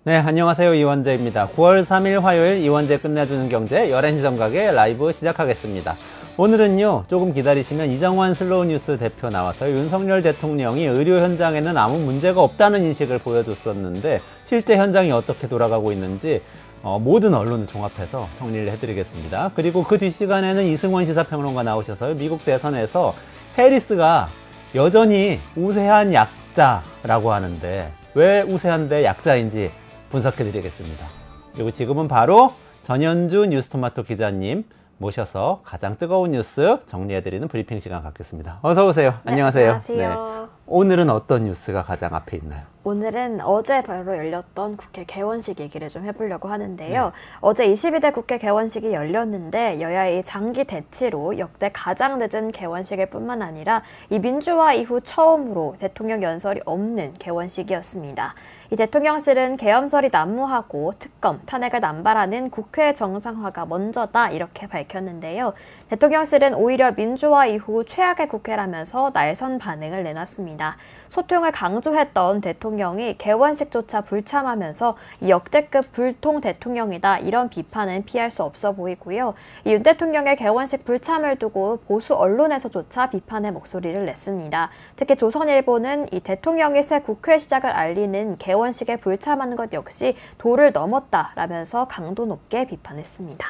네, 안녕하세요. 이원재입니다. 9월 3일 화요일 이원재 끝내주는 경제 11시 정각의 라이브 시작하겠습니다. 오늘은요, 조금 기다리시면 이정환 슬로우뉴스 대표 나와서 윤석열 대통령이 의료 현장에는 아무 문제가 없다는 인식을 보여줬었는데 실제 현장이 어떻게 돌아가고 있는지 모든 언론을 종합해서 정리를 해드리겠습니다. 그리고 그 뒷시간에는 이승원 시사평론가 나오셔서 미국 대선에서 해리스가 여전히 우세한 약자라고 하는데 왜 우세한데 약자인지 분석해드리겠습니다. 그리고 지금은 바로 전현주 뉴스토마토 기자님 모셔서 가장 뜨거운 뉴스 정리해드리는 브리핑 시간 갖겠습니다. 어서 오세요. 네, 안녕하세요. 안녕하세요. 오늘은 어떤 뉴스가 가장 앞에 있나요? 오늘은 어제 바로 열렸던 국회 개원식 얘기를 좀 해보려고 하는데요. 어제 22대 국회 개원식이 열렸는데 여야의 장기 대치로 역대 가장 늦은 개원식일 뿐만 아니라 이 민주화 이후 처음으로 대통령 연설이 없는 개원식이었습니다. 이 대통령실은 계엄설이 난무하고 특검, 탄핵을 남발하는 국회 정상화가 먼저다 이렇게 밝혔는데요. 대통령실은 오히려 민주화 이후 최악의 국회라면서 날선 반응을 내놨습니다. 소통을 강조했던 대통령이 개원식조차 불참하면서 이 역대급 불통 대통령이다 이런 비판은 피할 수 없어 보이고요. 이 윤 대통령의 개원식 불참을 두고 보수 언론에서조차 비판의 목소리를 냈습니다. 특히 조선일보는 이 대통령이 새 국회 시작을 알리는 개원식에 불참하는 것 역시 도를 넘었다라면서 강도 높게 비판했습니다.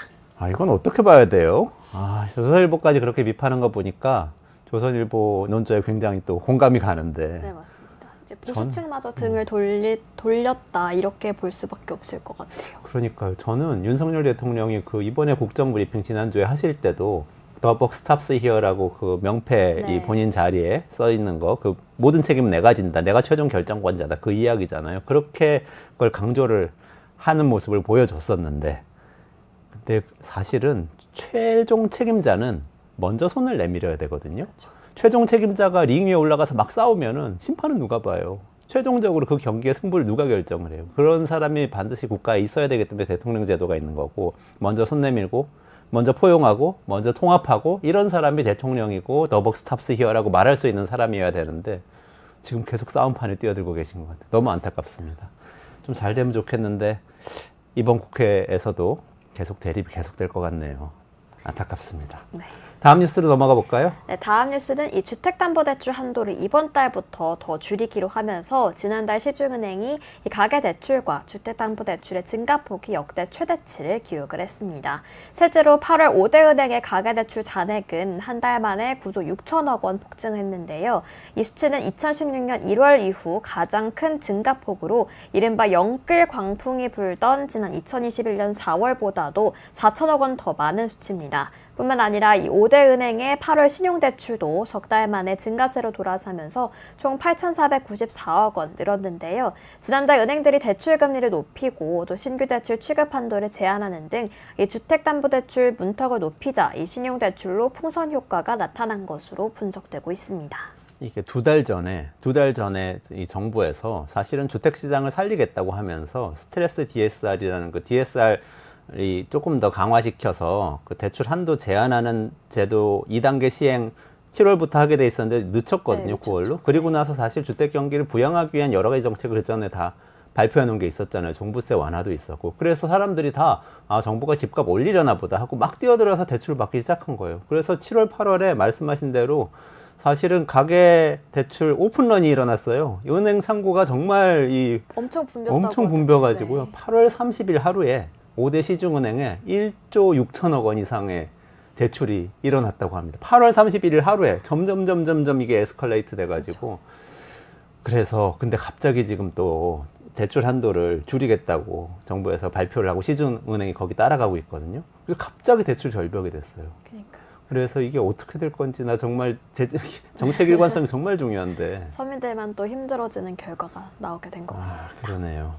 이건 어떻게 봐야 돼요? 조선일보까지 그렇게 비판한 거 보니까 조선일보 논조에 굉장히 또 공감이 가는데. 네, 맞습니다. 이제 보수층마저 등을 돌렸다 이렇게 볼 수밖에 없을 것 같아요. 그러니까요. 저는 윤석열 대통령이 그 이번에 국정 브리핑 지난주에 하실 때도 The buck stops here라고 그 명패 이 본인 자리에 써 있는 거, 그 모든 책임은 내가 진다, 내가 최종 결정권자다 그 이야기잖아요. 그렇게 그걸 강조를 하는 모습을 보여줬었는데, 근데 사실은 최종 책임자는 먼저 손을 내밀어야 되거든요. 그렇죠. 최종 책임자가 링 위에 올라가서 막 싸우면은 심판은 누가 봐요? 최종적으로 그 경기의 승부를 누가 결정을 해요? 그런 사람이 반드시 국가에 있어야 되기 때문에 대통령 제도가 있는 거고, 먼저 손 내밀고 먼저 포용하고 먼저 통합하고 이런 사람이 대통령이고 더벅 스탑스 히어라고 말할 수 있는 사람이어야 되는데 지금 계속 싸움판에 뛰어들고 계신 것 같아요. 너무 안타깝습니다. 좀 잘 되면 좋겠는데 이번 국회에서도 계속 대립이 계속될 것 같네요. 안타깝습니다. 네. 다음 뉴스로 넘어가 볼까요? 네, 다음 뉴스는 이 주택담보대출 한도를 이번 달부터 더 줄이기로 하면서 지난달 시중은행이 이 가계대출과 주택담보대출의 증가폭이 역대 최대치를 기록을 했습니다. 실제로 8월 5대 은행의 가계대출 잔액은 한 달 만에 9조 6천억 원 폭증했는데요. 이 수치는 2016년 1월 이후 가장 큰 증가폭으로 이른바 영끌 광풍이 불던 지난 2021년 4월보다도 4천억 원 더 많은 수치입니다. 뿐만 아니라 이 5대 은행의 8월 신용대출도 석 달 만에 증가세로 돌아서면서 총 8,494억 원 늘었는데요. 지난달 은행들이 대출금리를 높이고 또 신규 대출 취급 한도를 제한하는 등 이 주택담보대출 문턱을 높이자 이 신용대출로 풍선 효과가 나타난 것으로 분석되고 있습니다. 이게 두 달 전에 이 정부에서 사실은 주택시장을 살리겠다고 하면서 스트레스 DSR이라는 그 DSR이 조금 더 강화시켜서 그 대출 한도 제한하는 제도 2단계 시행 7월부터 하게 돼 있었는데 늦췄거든요. 9월로. 그리고 나서 사실 주택 경기를 부양하기 위한 여러 가지 정책을 그 전에 다 발표해 놓은 게 있었잖아요. 종부세 완화도 있었고. 그래서 사람들이 다 정부가 집값 올리려나 보다 하고 막 뛰어들어서 대출을 받기 시작한 거예요. 그래서 7월, 8월에 말씀하신 대로 사실은 가계 대출 오픈런이 일어났어요. 은행 창구가 정말 엄청 붐벼가지고요. 네. 8월 30일 하루에 5대 시중은행에 1조 6천억 원 이상의 대출이 일어났다고 합니다. 8월 31일 하루에 점점 이게 에스컬레이트 돼가지고. 그렇죠. 그래서 근데 갑자기 지금 또 대출 한도를 줄이겠다고 정부에서 발표를 하고 시중은행이 거기 따라가고 있거든요. 그래서 갑자기 대출 절벽이 됐어요. 그러니까요. 그래서 이게 어떻게 될 건지 나 정말 정책 일관성이 정말 중요한데 서민들만 또 힘들어지는 결과가 나오게 된 것 같습니다. 그러네요.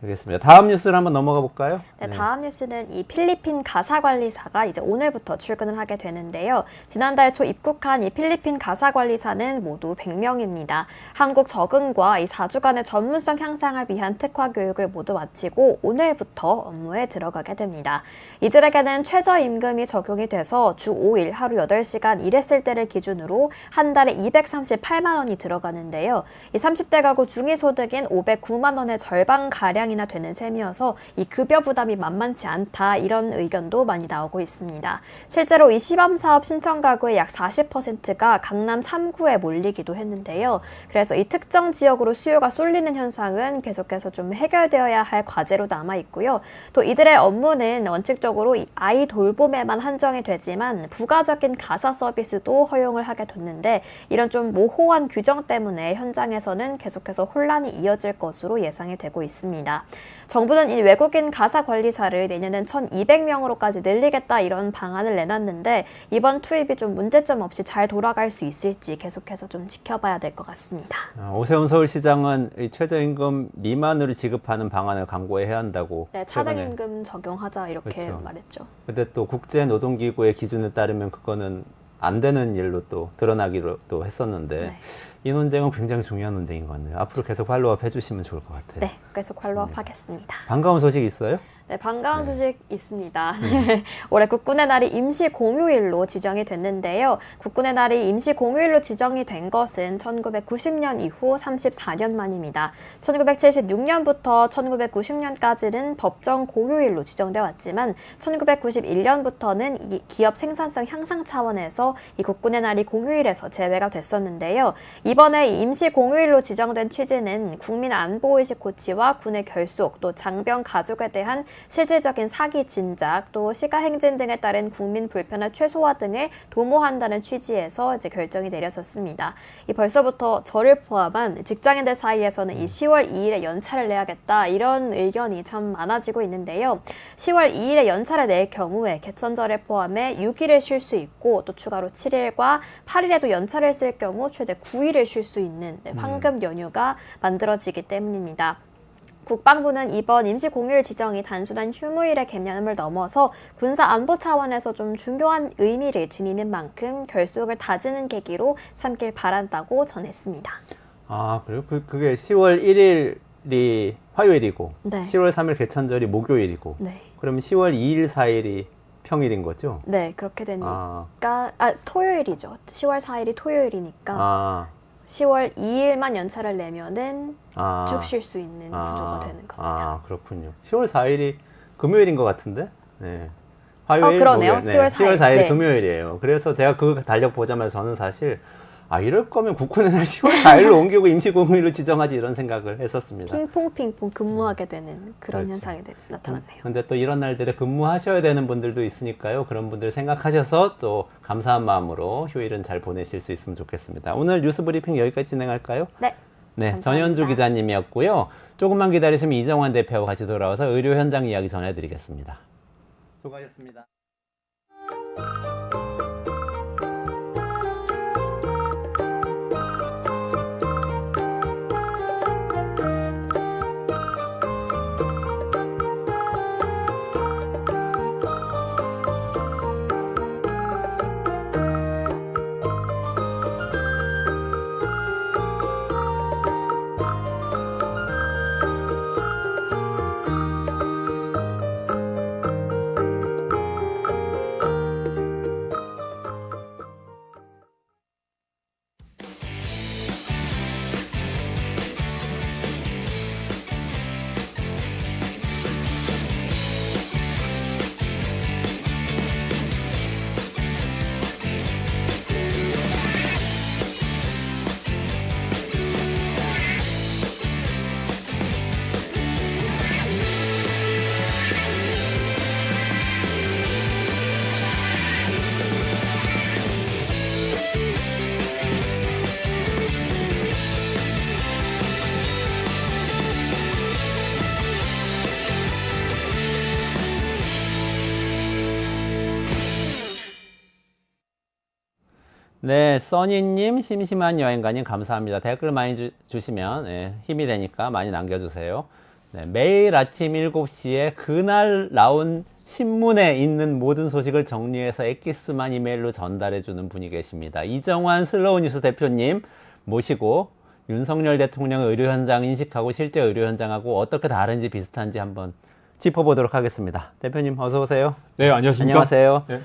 알겠습니다. 다음 뉴스를 한번 넘어가 볼까요? 네, 다음 뉴스는 이 필리핀 가사관리사가 이제 오늘부터 출근을 하게 되는데요. 지난달 초 입국한 이 필리핀 가사관리사는 모두 100명입니다. 한국 적응과 이 4주간의 전문성 향상을 위한 특화 교육을 모두 마치고 오늘부터 업무에 들어가게 됩니다. 이들에게는 최저임금이 적용이 돼서 주 5일 하루 8시간 일했을 때를 기준으로 한 달에 238만 원이 들어가는데요. 이 30대 가구 중위소득인 509만 원의 절반가량이 이상이나 되는 셈이어서 이 급여 부담이 만만치 않다 이런 의견도 많이 나오고 있습니다. 실제로 이 시범사업 신청 가구의 약 40%가 강남 3구에 몰리기도 했는데요. 그래서 이 특정 지역으로 수요가 쏠리는 현상은 계속해서 좀 해결되어야 할 과제로 남아 있고요. 또 이들의 업무는 원칙적으로 이 아이 돌봄에만 한정이 되지만 부가적인 가사 서비스도 허용을 하게 됐는데 이런 좀 모호한 규정 때문에 현장에서는 계속해서 혼란이 이어질 것으로 예상이 되고 있습니다. 정부는 이 외국인 가사 관리사를 내년엔 1,200명으로까지 늘리겠다 이런 방안을 내놨는데 이번 투입이 좀 문제점 없이 잘 돌아갈 수 있을지 계속해서 좀 지켜봐야 될 것 같습니다. 오세훈 서울시장은 이 최저임금 미만으로 지급하는 방안을 강구해야 한다고. 네, 차등임금 적용하자 이렇게 그렇죠. 말했죠. 근데 또 국제노동기구의 기준에 따르면 그거는 안 되는 일로 또 드러나기로 또 했었는데 네. 이 논쟁은 굉장히 중요한 논쟁인 것 같네요. 앞으로 계속 팔로우업 해주시면 좋을 것 같아요. 네, 계속 팔로우업 하겠습니다. 반가운 소식 있어요? 네, 반가운 소식 있습니다. 올해 국군의 날이 임시 공휴일로 지정이 됐는데요. 국군의 날이 임시 공휴일로 지정이 된 것은 1990년 이후 34년 만입니다. 1976년부터 1990년까지는 법정 공휴일로 지정돼 왔지만 1991년부터는 이 기업 생산성 향상 차원에서 이 국군의 날이 공휴일에서 제외가 됐었는데요. 이번에 이 임시 공휴일로 지정된 취지는 국민 안보의식 고취와 군의 결속, 또 장병 가족에 대한 실질적인 사기 진작, 또 시가 행진 등에 따른 국민 불편의 최소화 등을 도모한다는 취지에서 이제 결정이 내려졌습니다. 이 벌써부터 저를 포함한 직장인들 사이에서는 이 10월 2일에 연차를 내야겠다 이런 의견이 참 많아지고 있는데요. 10월 2일에 연차를 낼 경우에 개천절을 포함해 6일을 쉴 수 있고 또 추가로 7일과 8일에도 연차를 쓸 경우 최대 9일을 쉴 수 있는 황금 연휴가 만들어지기 때문입니다. 국방부는 이번 임시 공휴일 지정이 단순한 휴무일의 개념을 넘어서 군사 안보 차원에서 좀 중요한 의미를 지니는 만큼 결속을 다지는 계기로 삼길 바란다고 전했습니다. 아, 그래요? 그게 10월 1일이 화요일이고 네. 10월 3일 개천절이 목요일이고 네. 그러면 10월 2일, 4일이 평일인 거죠? 네, 그렇게 되니까 토요일이죠. 10월 4일이 토요일이니까 10월 2일만 연차를 내면은 쭉 쉴 수 있는 구조가 되는 겁니다. 아, 그렇군요. 10월 4일이 금요일인 것 같은데? 네. 화요일, 그러네요. 목요일. 10월 4일. 10월 4일이 네. 금요일이에요. 그래서 제가 그 달력 보자마자 저는 사실 이럴 거면 국군의 날 10월 4일로 옮기고 임시공휴일로 지정하지 이런 생각을 했었습니다. 핑퐁핑퐁 근무하게 되는 그런 그렇죠. 현상이 나타났네요. 근데 또 이런 날들에 근무하셔야 되는 분들도 있으니까요. 그런 분들 생각하셔서 또 감사한 마음으로 휴일은 잘 보내실 수 있으면 좋겠습니다. 오늘 뉴스 브리핑 여기까지 진행할까요? 네. 네, 감사합니다. 전현주 기자님이었고요. 조금만 기다리시면 이정환 대표하고 같이 돌아와서 의료 현장 이야기 전해드리겠습니다. 수고하셨습니다. 네, 써니님, 심심한 여행가님 감사합니다. 댓글 많이 주시면 힘이 되니까 많이 남겨주세요. 네, 매일 아침 7시에 그날 나온 신문에 있는 모든 소식을 정리해서 엑기스만 이메일로 전달해주는 분이 계십니다. 이정환 슬로우 뉴스 대표님 모시고 윤석열 대통령의 의료 현장 인식하고 실제 의료 현장하고 어떻게 다른지 비슷한지 한번 짚어보도록 하겠습니다. 대표님 어서 오세요. 네, 안녕하십니까? 안녕하세요. 네.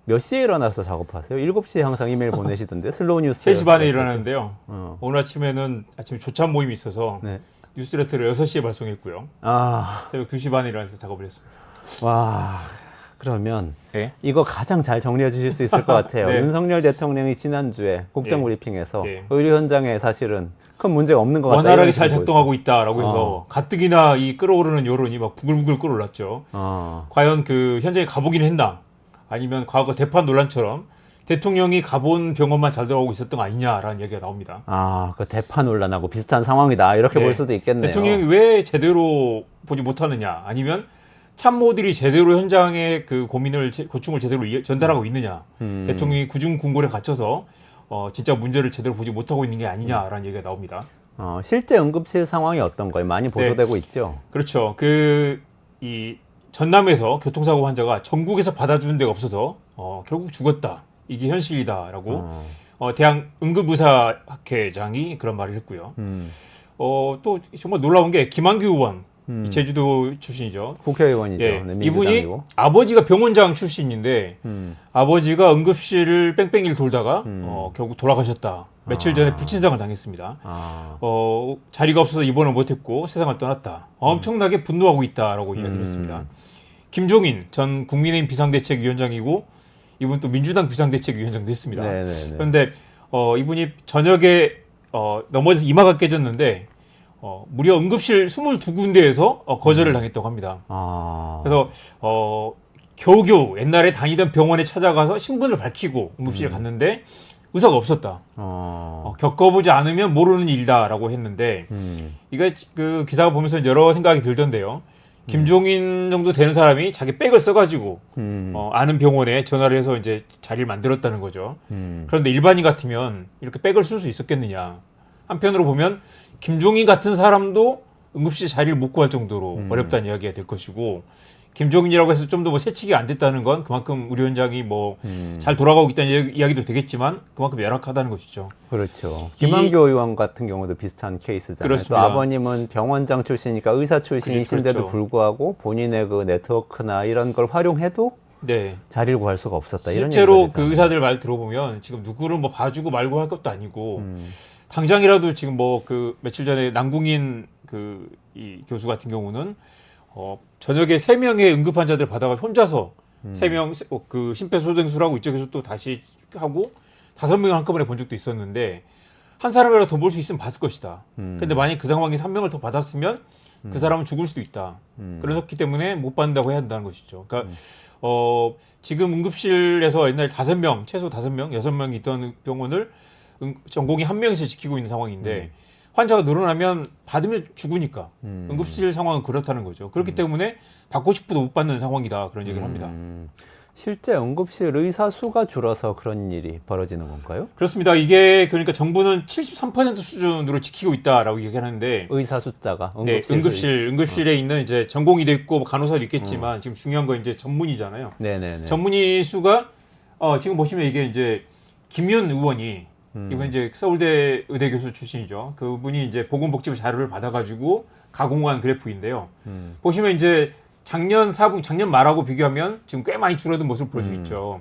몇 시에 일어나서 작업하세요? 7시에 항상 이메일 보내시던데 슬로우 뉴스 3시 반에 일어나는데요. 오늘 아침에는 아침에 조찬 모임이 있어서 네. 뉴스레터를 6시에 발송했고요. 아, 새벽 2시 반에 일어나서 작업을 했습니다. 와. 그러면 네. 이거 가장 잘 정리해 주실 수 있을 것 같아요. 네. 윤석열 대통령이 지난주에 국정 네. 브리핑에서 네. 의료 현장에 사실은 큰 문제가 없는 것 같다. 원활하게 이런 잘 식으로 작동하고 있다라고 해서 어. 가뜩이나 이 끓어오르는 여론이 막 부글부글 끓어올랐죠. 과연 그 현장에 가보긴 했나? 아니면 과거 대판 논란처럼 대통령이 가본 병원만 잘 들어가고 있었던 거 아니냐라는 얘기가 나옵니다. 아, 그 대파 논란하고 비슷한 상황이다. 이렇게 네. 볼 수도 있겠네요. 대통령이 왜 제대로 보지 못하느냐? 아니면 참모들이 제대로 현장의 그 고충을 제대로 전달하고 있느냐? 대통령이 구중궁궐에 갇혀서 진짜 문제를 제대로 보지 못하고 있는 게 아니냐라는 얘기가 나옵니다. 실제 응급실 상황이 어떤가요? 많이 보도되고 있죠. 그렇죠. 이 전남에서 교통사고 환자가 전국에서 받아주는 데가 없어서 결국 죽었다. 이게 현실이다라고 대한 응급의사학회장이 그런 말을 했고요. 또 정말 놀라운 게 김한규 의원, 이 제주도 출신이죠. 국회의원이죠. 예, 네, 이분이 민주당이고. 아버지가 병원장 출신인데 아버지가 응급실을 뺑뺑이를 돌다가 결국 돌아가셨다. 며칠 전에 부친상을 당했습니다. 자리가 없어서 입원을 못했고 세상을 떠났다. 엄청나게 분노하고 있다라고 이야기를 했습니다. 김종인 전 국민의힘 비상대책위원장이고 이분 또 민주당 비상대책위원장도 했습니다. 네네네. 그런데 이분이 저녁에 넘어져서 이마가 깨졌는데 무려 응급실 22군데에서 거절을 당했다고 합니다. 그래서 겨우겨우 옛날에 다니던 병원에 찾아가서 신분을 밝히고 응급실에 갔는데 의사가 없었다. 겪어보지 않으면 모르는 일다라고 했는데 이거 그 기사가 보면서 여러 생각이 들던데요. 김종인 정도 되는 사람이 자기 백을 써가지고 아는 병원에 전화를 해서 이제 자리를 만들었다는 거죠. 그런데 일반인 같으면 이렇게 백을 쓸 수 있었겠느냐. 한편으로 보면 김종인 같은 사람도 응급실 자리를 못 구할 정도로 어렵다는 이야기가 될 것이고 김종인이라고 해서 좀 더 뭐 세칙이 안 됐다는 건 그만큼 우리 현장이 뭐 잘 돌아가고 있다는 이야기도 되겠지만 그만큼 열악하다는 것이죠. 그렇죠. 김한교 의원 같은 경우도 비슷한 케이스잖아요. 그렇습니다. 또 아버님은 병원장 출신이니까 의사 출신이신데도 그렇죠. 불구하고 본인의 그 네트워크나 이런 걸 활용해도 네. 자리를 구할 수가 없었다. 이런 실제로 얘기가 그 되잖아요. 의사들 말 들어보면 지금 누구를 뭐 봐주고 말고 할 것도 아니고 당장이라도 지금 뭐 그 며칠 전에 남궁인 그 이 교수 같은 경우는 저녁에 3명의 응급 환자들 받아가 혼자서 3명 그 심폐소생술하고 이쪽에서 또 다시 하고 5명을 한꺼번에 본 적도 있었는데 한 사람이라도 더 볼 수 있으면 봤을 것이다. 근데 만약 그 상황에 3명을 더 받았으면 그 사람은 죽을 수도 있다. 그렇기 때문에 못 받는다고 해야 한다는 것이죠. 그러니까 지금 응급실에서 옛날에 5명, 최소 5명, 6명이 있던 병원을 전공이 1명에서 지키고 있는 상황인데 환자가 늘어나면 받으면 죽으니까 응급실 상황은 그렇다는 거죠. 그렇기 때문에 받고 싶어도 못 받는 상황이다. 그런 얘기를 합니다. 실제 응급실 의사 수가 줄어서 그런 일이 벌어지는 건가요? 그렇습니다. 이게 그러니까 정부는 73% 수준으로 지키고 있다라고 얘기하는데 의사 숫자가 네, 응급실에 있는 이제 전공의도 있고 간호사도 있겠지만 지금 중요한 건 이제 전문의잖아요. 네네네. 전문의 수가 지금 보시면 이게 이제 김윤 의원이 이분 이제 서울대 의대 교수 출신이죠. 그분이 이제 보건복지부 자료를 받아가지고 가공한 그래프인데요. 보시면 이제 작년 말하고 비교하면 지금 꽤 많이 줄어든 모습을 볼 수 있죠.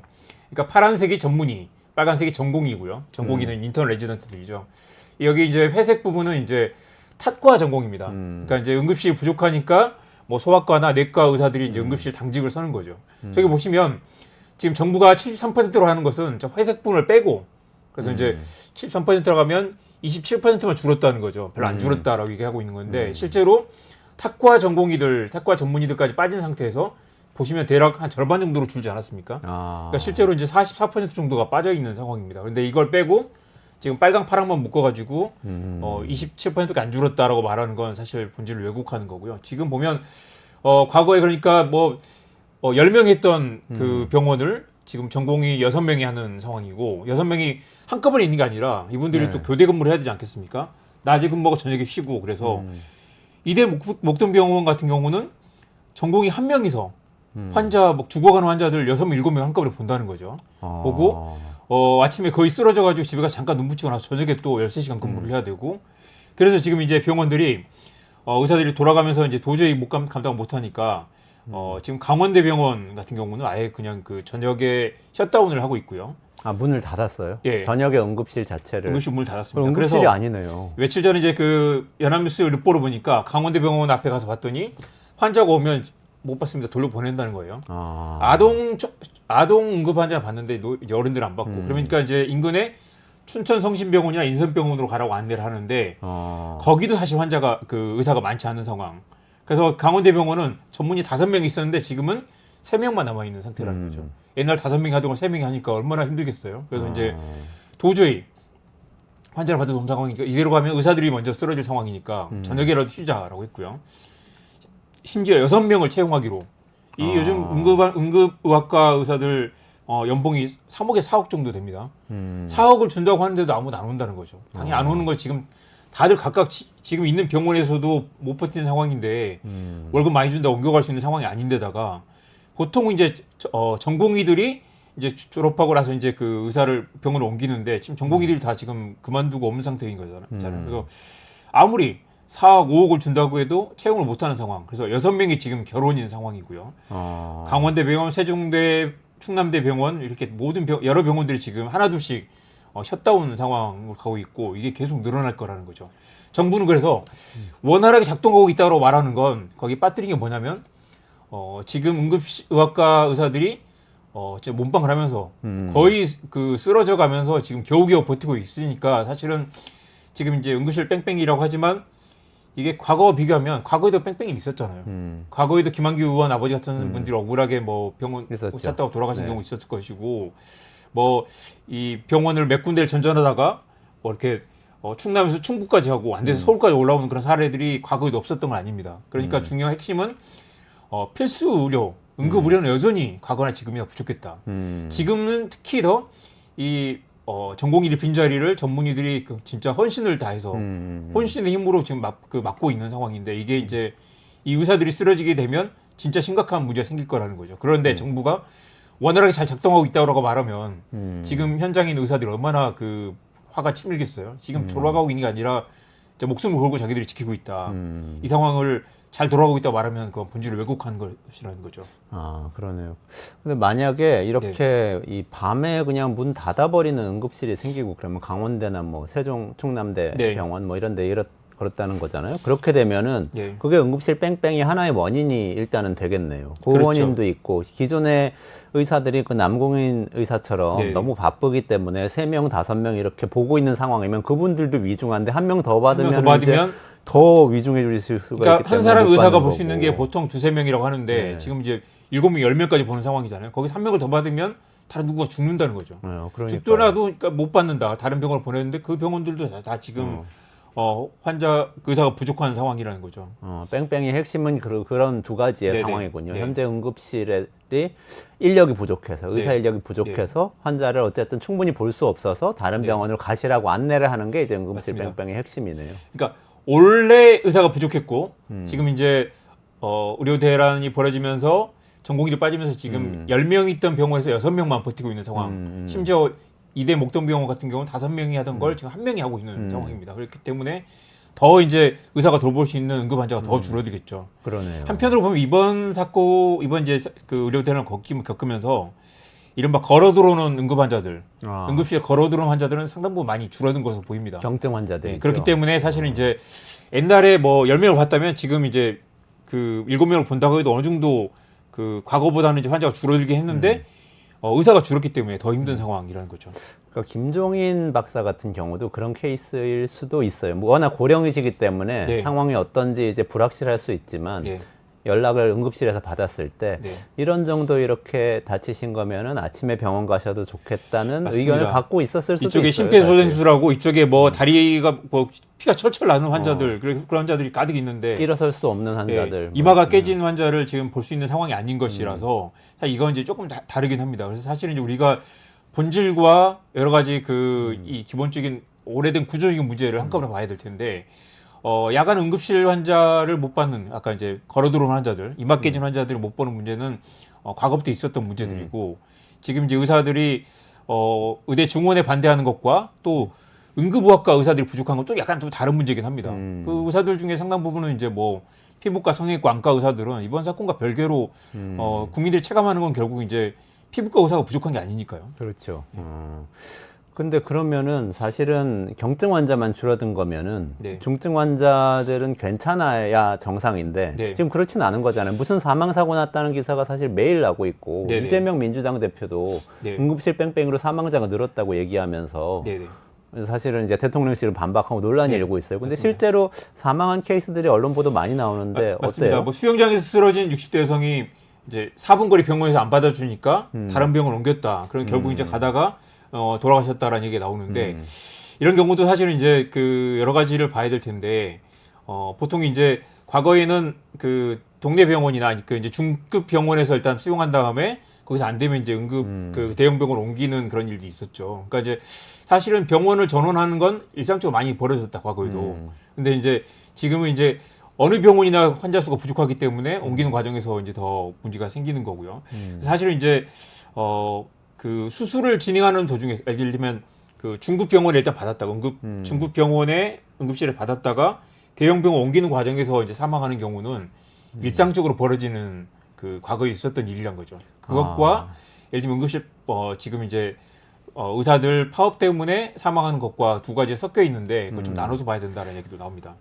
그러니까 파란색이 전문의, 빨간색이 전공이고요. 전공의는 인턴 레지던트들이죠. 여기 이제 회색 부분은 이제 탓과 전공입니다. 그러니까 이제 응급실이 부족하니까 뭐 소아과나 내과 의사들이 이제 응급실 당직을 서는 거죠. 저기 보시면 지금 정부가 73%로 하는 것은 저 회색 부분을 빼고 그래서 이제 73%라고 하면 27%만 줄었다는 거죠. 별로 안 줄었다라고 얘기하고 있는 건데 실제로 탁과 전공의들, 탁과 전문의들까지 빠진 상태에서 보시면 대략 한 절반 정도로 줄지 않았습니까? 그러니까 실제로 이제 44% 정도가 빠져 있는 상황입니다. 그런데 이걸 빼고 지금 빨강 파랑만 묶어가지고 27%밖에 안 줄었다라고 말하는 건 사실 본질을 왜곡하는 거고요. 지금 보면 과거에 그러니까 뭐 10명 했던 그 병원을 지금 전공이 6명이 하는 상황이고 6명이 한꺼번에 있는 게 아니라 이분들이 또 교대 근무를 해야 되지 않겠습니까? 낮에 근무하고 저녁에 쉬고 그래서 이대 목동병원 같은 경우는 전공이 1명이서 환자 죽어가는 환자들 6명, 7명 한꺼번에 본다는 거죠. 보고 아침에 거의 쓰러져가지고 집에 가서 잠깐 눈 붙이고 나서 저녁에 또 13시간 근무를 해야 되고 그래서 지금 이제 병원들이 의사들이 돌아가면서 이제 도저히 감당 못하니까 지금 강원대병원 같은 경우는 아예 그냥 그 저녁에 셧다운을 하고 있고요. 아, 문을 닫았어요? 예. 저녁에 응급실 자체를. 응급실 문을 그럼 닫았습니다. 응급실이 그래서 아니네요. 며칠 전에 이제 그 연합뉴스 르포를 보니까 강원대병원 앞에 가서 봤더니 환자가 오면 못 받습니다. 돌려 보낸다는 거예요. 아, 아동 응급 환자 봤는데 어른들 안 받고 그러니까 이제 인근에 춘천 성심병원이나 인선병원으로 가라고 안내를 하는데 거기도 사실 환자가 그 의사가 많지 않은 상황. 그래서 강원대병원은 전문의 5명이 있었는데 지금은 3명만 남아 있는 상태라는 거죠. 옛날 5명이 하던 걸 3명이 하니까 얼마나 힘들겠어요. 그래서 이제 도저히 환자를 받을 수 없는 상황이니까 이대로 가면 의사들이 먼저 쓰러질 상황이니까 저녁에라도 쉬자라고 했고요. 심지어 6명을 채용하기로. 이 요즘 응급의학과 의사들 연봉이 3억에서 4억 정도 됩니다. 4억을 준다고 하는데도 아무도 안 온다는 거죠. 당연히 안 오는 걸 지금 다들 각각 지금 있는 병원에서도 못 버티는 상황인데 월급 많이 준다고 옮겨갈 수 있는 상황이 아닌데다가 보통 이제 전공의들이 이제 졸업하고 나서 이제 그 의사를 병원을 옮기는데 지금 전공의들이 다 지금 그만두고 없는 상태인 거잖아요. 그래서 아무리 4억, 5억을 준다고 해도 채용을 못하는 상황. 그래서 6명이 지금 결혼인 상황이고요. 강원대병원, 세종대, 충남대병원 이렇게 모든 여러 병원들이 지금 하나둘씩 셧다운 상황을 가고 있고 이게 계속 늘어날 거라는 거죠. 정부는 그래서 원활하게 작동하고 있다고 말하는 건 거기 빠뜨린 게 뭐냐면 지금 응급의학과 의사들이 진짜 몸빵을 하면서 거의 그 쓰러져 가면서 지금 겨우겨우 버티고 있으니까 사실은 지금 이제 응급실 뺑뺑이라고 하지만 이게 과거와 비교하면 과거에도 뺑뺑이 있었잖아요. 과거에도 김한규 의원 아버지 같은 분들이 억울하게 뭐 병원 있었죠. 찾다가 돌아가신 네. 경우 있었을 것이고 뭐 이 병원을 몇 군데를 전전하다가 뭐 이렇게 충남에서 충북까지 하고 안 돼서 서울까지 올라오는 그런 사례들이 과거에도 없었던 건 아닙니다. 그러니까 중요한 핵심은 필수 의료, 응급 의료는 여전히 과거나 지금이나 부족했다. 지금은 특히 더 이 전공의들 빈자리를 전문의들이 진짜 헌신을 다해서 혼신의 힘으로 지금 맡고 있는 상황인데 이게 이제 이 의사들이 쓰러지게 되면 진짜 심각한 문제가 생길 거라는 거죠. 그런데 정부가 원활하게 잘 작동하고 있다고 말하면 지금 현장에 있는 의사들이 얼마나 그 화가 치밀겠어요. 지금 돌아가고 있는 게 아니라 진짜 목숨을 걸고 자기들이 지키고 있다. 이 상황을 잘 돌아가고 있다고 말하면 그건 본질을 왜곡한 것이라는 거죠. 아, 그러네요. 근데 만약에 이렇게 이 밤에 그냥 문 닫아버리는 응급실이 생기고 그러면 강원대나 뭐 세종, 충남대 네. 병원 뭐 이런 데 그렇다는 거잖아요. 그렇게 되면은 네. 그게 응급실 뺑뺑이 하나의 원인이 일단은 되겠네요. 그 그렇죠. 원인도 있고 기존의 의사들이 그 남궁인 의사처럼 네. 너무 바쁘기 때문에 3명, 5명 이렇게 보고 있는 상황이면 그분들도 위중한데 한 명 더 받으면 더 받으면 이제 더 위중해질 수가 그러니까 있기 때문에 한 사람 못 의사가 받는 볼 수 있는 거고. 게 보통 2-3명이라고 하는데 네. 지금 이제 7명, 10명까지 보는 상황이잖아요. 거기서 1명을 더 받으면 다른 누구가 죽는다는 거죠. 그러니까요. 죽더라도 그러니까 못 받는다. 다른 병원을 보냈는데 그 병원들도 다 지금 환자 의사가 부족한 상황이라는 거죠. 뺑뺑이 핵심은 그런 두 가지의 네네. 상황이군요. 네. 현재 응급실이 인력이 부족해서 의사 네. 인력이 부족해서 환자를 어쨌든 충분히 볼 수 없어서 다른 네. 병원으로 가시라고 안내를 하는 게 이제 응급실 맞습니다. 뺑뺑이 핵심이네요. 그러니까 원래 의사가 부족했고 지금 이제 의료 대란이 벌어지면서 전공의도 빠지면서 지금 10명 있던 병원에서 6명만 버티고 있는 상황. 심지어 이대 목동병원 같은 경우는 5명이 하던 걸 지금 1명이 하고 있는 상황입니다. 그렇기 때문에 더 이제 의사가 돌볼 수 있는 응급 환자가 더 줄어들겠죠. 그러네요. 한편으로 보면 이번 이제 그 의료 대란을 겪으면서 이른바 걸어 들어오는 응급 환자들, 응급실에 걸어 들어오는 환자들은 상당 부분 많이 줄어든 것으로 보입니다. 경증 환자들. 네, 그렇기 때문에 사실은 이제 옛날에 뭐 10명을 봤다면 지금 이제 그 7명을 본다고 해도 어느 정도 그 과거보다는 이제 환자가 줄어들긴 했는데 의사가 줄었기 때문에 더 힘든 상황이라는 거죠. 그러니까 김종인 박사 같은 경우도 그런 케이스일 수도 있어요. 뭐 워낙 고령이시기 때문에 네. 상황이 어떤지 이제 불확실할 수 있지만 네. 연락을 응급실에서 받았을 때 네. 이런 정도 이렇게 다치신 거면은 아침에 병원 가셔도 좋겠다는 맞습니다. 의견을 갖고 있었을 수도 이쪽에 있어요. 심폐소생술하고 이쪽에 뭐 다리가 뭐 피가 철철 나는 환자들 그런 환자들이 가득 있는데 일어설 수 없는 환자들. 이마가 깨진 환자를 지금 볼 수 있는 상황이 아닌 것이라서 사실 이건 이제 조금 다르긴 합니다. 그래서 사실은 이제 우리가 본질과 여러 가지 이 기본적인 오래된 구조적인 문제를 한꺼번에 봐야 될 텐데 야간 응급실 환자를 못 받는 아까 이제 걸어 들어온 환자들, 이마 깨진 환자들을 못 보는 문제는 과거부터 있었던 문제들이고 지금 이제 의사들이 의대 증원에 반대하는 것과 또 응급의학과 의사들이 부족한 건 또 약간 좀 다른 문제긴 합니다. 그 의사들 중에 상당 부분은 이제 뭐 피부과, 성형외과, 안과 의사들은 이번 사건과 별개로 국민들이 체감하는 건 결국 이제 피부과 의사가 부족한 게 아니니까요. 그렇죠. 근데 그러면은 사실은 경증 환자만 줄어든 거면은 네. 중증 환자들은 괜찮아야 정상인데 네. 지금 그렇지는 않은 거잖아요. 무슨 사망 사고 났다는 기사가 사실 매일 나고 있고 네네. 이재명 민주당 대표도 네. 응급실 뺑뺑이로 사망자가 늘었다고 얘기하면서 네네. 그래서 사실은 이제 대통령실을 반박하고 논란이 네. 일고 있어요. 근데 맞습니다. 실제로 사망한 케이스들이 언론 보도 많이 나오는데 맞습니다. 어때요? 뭐 수영장에서 쓰러진 60대 여성이 이제 4분 거리 병원에서 안 받아주니까 다른 병원 옮겼다. 그럼 결국 이제 가다가 돌아가셨다라는 얘기가 나오는데 이런 경우도 사실은 이제 그 여러 가지를 봐야 될 텐데 보통 이제 과거에는 그 동네 병원이나 그 이제 중급 병원에서 일단 수용한 다음에 거기서 안 되면 이제 응급 그 대형 병원 옮기는 그런 일도 있었죠. 그러니까 이제 사실은 병원을 전원하는 건 일상적으로 많이 벌어졌다 과거에도. 근데 이제 지금은 이제 어느 병원이나 환자 수가 부족하기 때문에 옮기는 과정에서 이제 더 문제가 생기는 거고요. 사실은 이제 그 수술을 진행하는 도중에 예를 들면 그 중급 병원에 일단 받았다가 중급 병원에 응급실에 받았다가 대형 병원 옮기는 과정에서 이제 사망하는 경우는 일상적으로 벌어지는 그 과거에 있었던 일이란 거죠. 그것과 예를 들면 응급실 지금 이제 의사들 파업 때문에 사망하는 것과 두 가지 섞여 있는데 그걸 좀 나눠서 봐야 된다는 얘기도 나옵니다.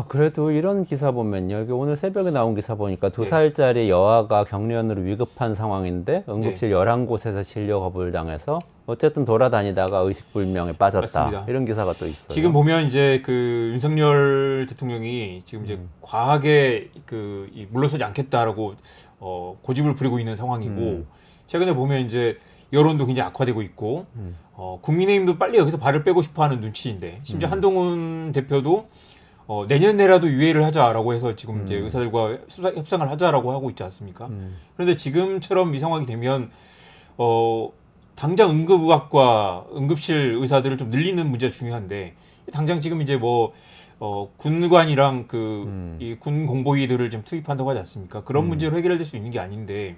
그래도 이런 기사 보면요. 이게 오늘 새벽에 나온 기사 보니까 네. 2살짜리 여아가 경련으로 위급한 상황인데 응급실 11곳에서 진료 거부를 당해서 어쨌든 돌아다니다가 의식불명에 빠졌다. 맞습니다. 이런 기사가 또 있어요. 지금 보면 이제 그 윤석열 대통령이 지금 이제 과하게 물러서지 않겠다라고 고집을 부리고 있는 상황이고 최근에 보면 이제 여론도 굉장히 악화되고 있고 국민의힘도 빨리 여기서 발을 빼고 싶어하는 눈치인데 심지어 한동훈 대표도 내년 내라도 유예를 하자라고 해서 지금 이제 의사들과 협상을 하자라고 하고 있지 않습니까? 그런데 지금처럼 이 상황이 되면 당장 응급의학과 응급실 의사들을 좀 늘리는 문제가 중요한데 당장 지금 이제 군관이랑 이 군 공보위들을 좀 투입한다고 하지 않습니까? 그런 문제로 해결될 수 있는 게 아닌데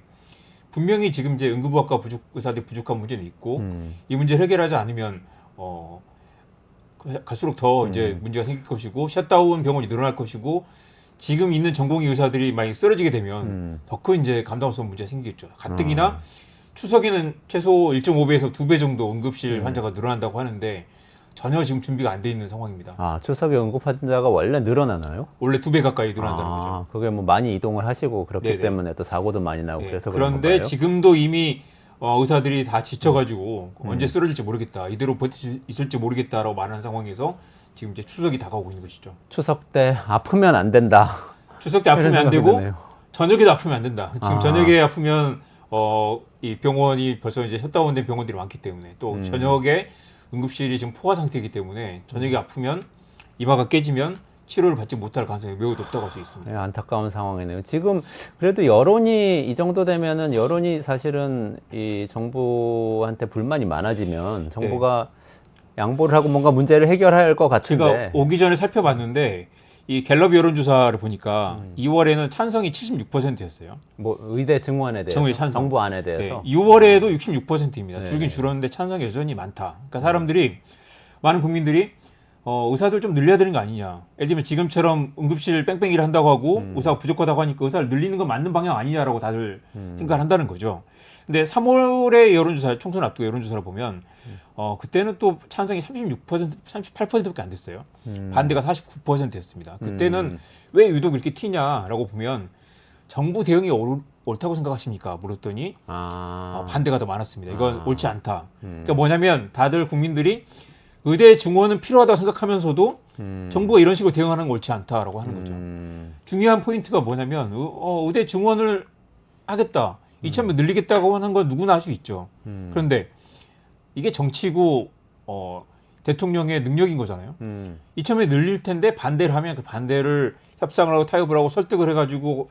분명히 지금 이제 응급의학과 의사들이 부족한 문제는 있고 이 문제를 해결하지 않으면 갈수록 더 이제 문제가 생길 것이고 셧다운 병원이 늘어날 것이고 지금 있는 전공의 의사들이 만약 쓰러지게 되면 더 큰 이제 감당할 수 없는 문제가 생기겠죠. 가뜩이나 추석에는 최소 1.5배에서 2배 정도 응급실 환자가 늘어난다고 하는데 전혀 지금 준비가 안 돼 있는 상황입니다. 추석에 응급 환자가 원래 늘어나나요? 원래 2배 가까이 늘어난다는 거죠. 그게 뭐 많이 이동을 하시고 그렇기 네네. 때문에 또 사고도 많이 나고 네. 그래서 그런 그런데 건가요? 지금도 이미 의사들이 다 지쳐가지고 언제 쓰러질지 모르겠다. 이대로 버틸 수 있을지 모르겠다라고 말하는 상황에서 지금 이제 추석이 다가오고 있는 것이죠. 추석 때 아프면 안 된다. 추석 때 아프면 이런 안 생각이 되고 드네요. 저녁에도 아프면 안 된다. 지금 저녁에 아프면 이 병원이 벌써 이제 셧다운된 병원들이 많기 때문에 또 저녁에 응급실이 지금 포화 상태이기 때문에 저녁에 아프면 이마가 깨지면 치료를 받지 못할 가능성이 매우 높다고 할 수 있습니다. 네, 안타까운 상황이네요. 지금 그래도 여론이 이 정도 되면은 여론이 사실은 이 정부한테 불만이 많아지면 정부가 양보를 하고 뭔가 문제를 해결할 것 같은데. 제가 오기 전에 살펴봤는데 이 갤럽 여론조사를 보니까 2월에는 찬성이 76%였어요. 뭐 의대 증원에 대해서, 정부의 찬성. 정부 안에 대해서. 6월에도 66%입니다. 네. 줄긴 줄었는데 찬성이 여전히 많다. 그러니까 사람들이 많은 국민들이 의사들 좀 늘려야 되는 거 아니냐. 예를 들면 지금처럼 응급실 뺑뺑이를 한다고 하고 의사가 부족하다고 하니까 의사를 늘리는 건 맞는 방향 아니냐라고 다들 생각을 한다는 거죠. 근데 3월의 여론조사, 총선 앞두고 여론조사를 보면 그때는 또 찬성이 36%, 38%밖에 안 됐어요. 반대가 49%였습니다. 그때는 왜 유독 이렇게 튀냐라고 보면 정부 대응이 옳다고 생각하십니까? 물었더니 반대가 더 많았습니다. 이건 옳지 않다. 그러니까 뭐냐면 다들 국민들이 의대 증원은 필요하다고 생각하면서도 정부가 이런 식으로 대응하는 건 옳지 않다라고 하는 거죠. 중요한 포인트가 뭐냐면 의대 증원을 하겠다. 2,000명 늘리겠다고 하는 건 누구나 할 수 있죠. 그런데 이게 정치고 대통령의 능력인 거잖아요. 2,000명 늘릴 텐데 반대를 하면 그 반대를 협상을 하고 타협을 하고 설득을 해가지고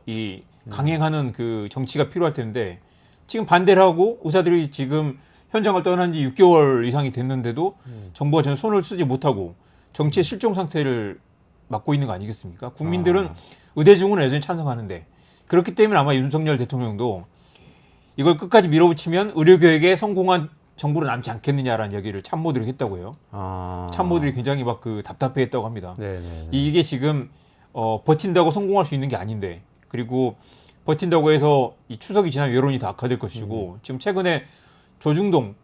이 강행하는 그 정치가 필요할 텐데 지금 반대를 하고 의사들이 지금 현장을 떠난 지 6개월 이상이 됐는데도 정부가 전혀 손을 쓰지 못하고 정치의 실종 상태를 맡고 있는 거 아니겠습니까? 국민들은 의대 증원을 여전히 찬성하는데 그렇기 때문에 아마 윤석열 대통령도 이걸 끝까지 밀어붙이면 의료교육에 성공한 정부로 남지 않겠느냐라는 얘기를 참모들이 했다고 해요. 참모들이 굉장히 막 답답해했다고 합니다. 네네. 이게 지금 버틴다고 성공할 수 있는 게 아닌데 그리고 버틴다고 해서 이 추석이 지나면 여론이 더 악화될 것이고 지금 최근에 조중동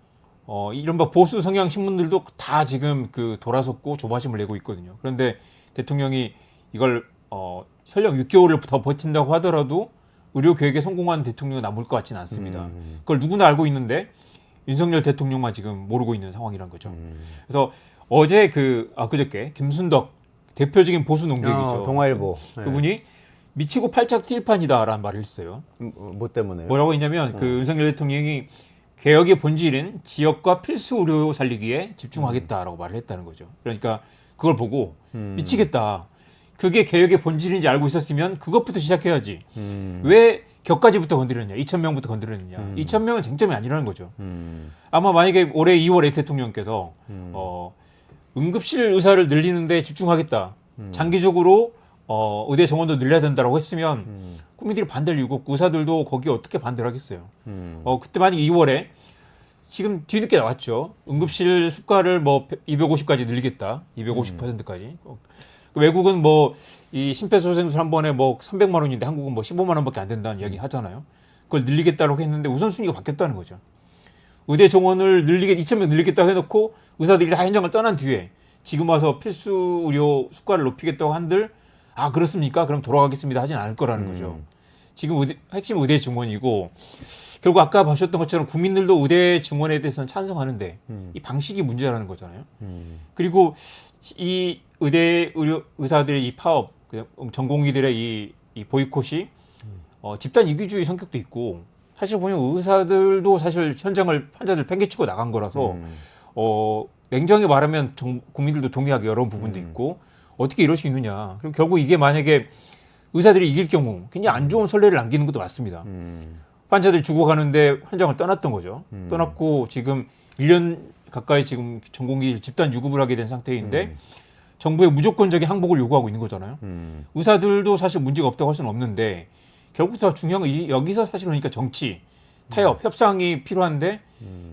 이른바 보수 성향 신문들도 다 지금 그 돌아섰고 조바심을 내고 있거든요. 그런데 대통령이 이걸 설령 6개월을 더 버틴다고 하더라도 의료 계획에 성공한 대통령은 남을 것 같지는 않습니다. 그걸 누구나 알고 있는데 윤석열 대통령만 지금 모르고 있는 상황이란 거죠. 그래서 어제 그저께 김순덕 대표적인 보수 농객이죠. 동아일보. 그분이 미치고 팔짝 뛸 판이다라는 말을 했어요. 뭐 때문에요? 뭐라고 했냐면 그 윤석열 대통령이 개혁의 본질인 지역과 필수 의료 살리기에 집중하겠다라고 말을 했다는 거죠. 그러니까 그걸 보고 미치겠다. 그게 개혁의 본질인지 알고 있었으면 그것부터 시작해야지. 왜 격까지부터 건드렸냐? 2,000명부터 건드렸느냐? 2,000명은 쟁점이 아니라는 거죠. 아마 만약에 올해 2월에 대통령께서 응급실 의사를 늘리는데 집중하겠다. 장기적으로 의대 정원도 늘려야 된다라고 했으면 국민들이 반대를 이유고 의사들도 거기에 어떻게 반대를 하겠어요. 그때 만약에 2월에 지금 뒤늦게 나왔죠. 응급실 수가를 뭐 250까지 늘리겠다. 250%까지. 외국은 뭐 이 심폐소생술 한 번에 뭐 300만 원인데 한국은 뭐 15만 원밖에 안 된다는 이야기 하잖아요. 그걸 늘리겠다고 했는데 우선순위가 바뀌었다는 거죠. 의대 정원을 2,000명 늘리겠다고 해놓고 의사들이 다 현장을 떠난 뒤에 지금 와서 필수 의료 수가를 높이겠다고 한들 그렇습니까? 그럼 돌아가겠습니다 하진 않을 거라는 거죠. 지금 핵심 의대 증원이고 결국 아까 보셨던 것처럼 국민들도 의대 증원에 대해서는 찬성하는데 이 방식이 문제라는 거잖아요. 그리고 이 의사들의 이 파업, 전공의들의 이 보이콧이 집단 이기주의 성격도 있고 사실 보면 의사들도 사실 현장을 환자들 팽개치고 나간 거라서 냉정하게 말하면 국민들도 동의하기 어려운 부분도 있고 어떻게 이럴 수 있느냐. 그리고 결국 이게 만약에 의사들이 이길 경우 굉장히 안 좋은 선례를 남기는 것도 맞습니다. 환자들이 죽어가는데 현장을 떠났던 거죠. 떠났고 지금 1년 가까이 지금 전공의 집단 유급을 하게 된 상태인데 정부의 무조건적인 항복을 요구하고 있는 거잖아요. 의사들도 사실 문제가 없다고 할 수는 없는데 결국 더 중요한 건 여기서 사실 그러니까 정치, 타협, 협상이 필요한데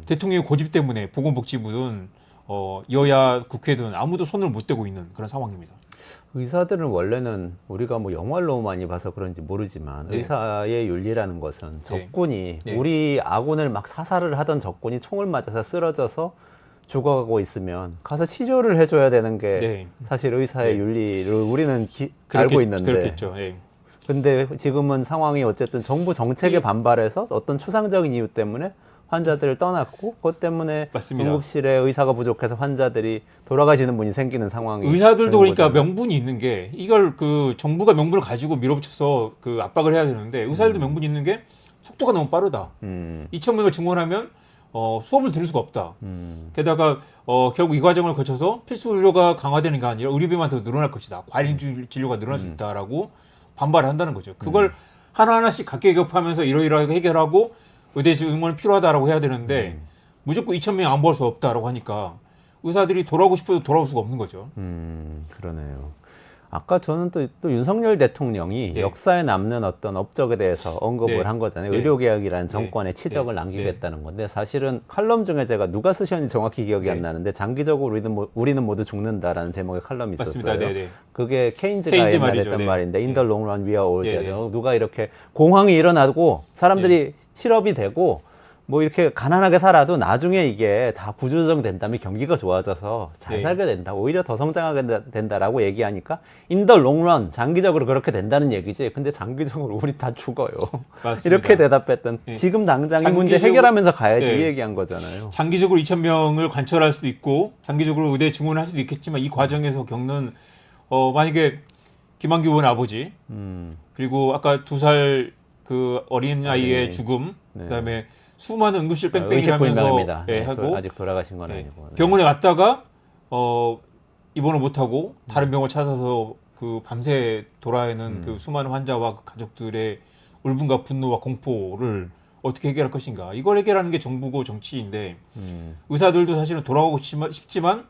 대통령의 고집 때문에 보건복지부든 여야 국회든 아무도 손을 못 대고 있는 그런 상황입니다. 의사들은 원래는 우리가 뭐 영화를 너무 많이 봐서 그런지 모르지만 네. 의사의 윤리라는 것은 적군이 네. 우리 아군을 막 사살을 하던 적군이 총을 맞아서 쓰러져서 죽어가고 있으면 가서 치료를 해줘야 되는 게 네. 사실 의사의 네. 윤리를 우리는 알고 있는데 그렇겠죠. 예. 근데 지금은 상황이 어쨌든 정부 정책에 반발해서 어떤 추상적인 이유 때문에 환자들을 떠났고 그것 때문에 맞습니다. 응급실에 의사가 부족해서 환자들이 돌아가시는 분이 생기는 상황이 의사들도 되는 그러니까 거잖아요. 명분이 있는 게 이걸 그 정부가 명분을 가지고 밀어붙여서 그 압박을 해야 되는데 의사들도 명분이 있는 게 속도가 너무 빠르다. 2,000명을 증원하면 수업을 들을 수가 없다. 게다가 결국 이 과정을 거쳐서 필수 의료가 강화되는 게 아니라 의료비만 더 늘어날 것이다. 과잉 진료가 늘어날 수 있다라고 반발을 한다는 거죠. 그걸 하나하나씩 각계 격파하면서 이러이러하게 해결하고 의대 증원이 필요하다라고 해야 되는데 무조건 2,000명 안 모을 수 없다라고 하니까 의사들이 돌아오고 싶어도 돌아올 수가 없는 거죠. 그러네요. 아까 저는 또 윤석열 대통령이 네. 역사에 남는 어떤 업적에 대해서 언급을 네. 한 거잖아요. 네. 의료개혁이라는 네. 정권의 치적을 네. 남기겠다는 건데 사실은 칼럼 중에 제가 누가 쓰셨는지 정확히 기억이 네. 안 나는데 장기적으로 우리는 모두 죽는다라는 제목의 칼럼이 있었어요. 맞습니다. 네, 네. 그게 케인즈가 케인즈 옛날에 말이죠. 했던 네. 말인데 In the long run we are all 네, dead. 네. 누가 이렇게 공황이 일어나고 사람들이 실업이 되고 뭐 이렇게 가난하게 살아도 나중에 이게 다 구조조정 된다면 경기가 좋아져서 잘 네. 살게 된다. 오히려 더 성장하게 된다라고 얘기하니까 in the long run 장기적으로 그렇게 된다는 얘기지. 근데 장기적으로 우리 다 죽어요. 맞습니다. 이렇게 대답했던 네. 지금 당장 이 문제 장기적으로- 해결하면서 가야지 네. 이 얘기한 거잖아요. 장기적으로 2,000명을 관철할 수도 있고 장기적으로 의대 증원을 할 수도 있겠지만 이 과정에서 겪는 만약에 김한규 의원 아버지 그리고 아까 2살 그 어린 아이의 네. 죽음 네. 그다음에 수많은 응급실 뺑뺑이 의식불명입니다. 하면서 네, 하고 아직 돌아가신 건 네. 아니고. 네. 병원에 왔다가 입원을 못하고 다른 병원 찾아서 그 밤새 돌아가는 그 수많은 환자와 그 가족들의 울분과 분노와 공포를 어떻게 해결할 것인가. 이걸 해결하는 게 정부고 정치인데 의사들도 사실은 돌아가고 싶지만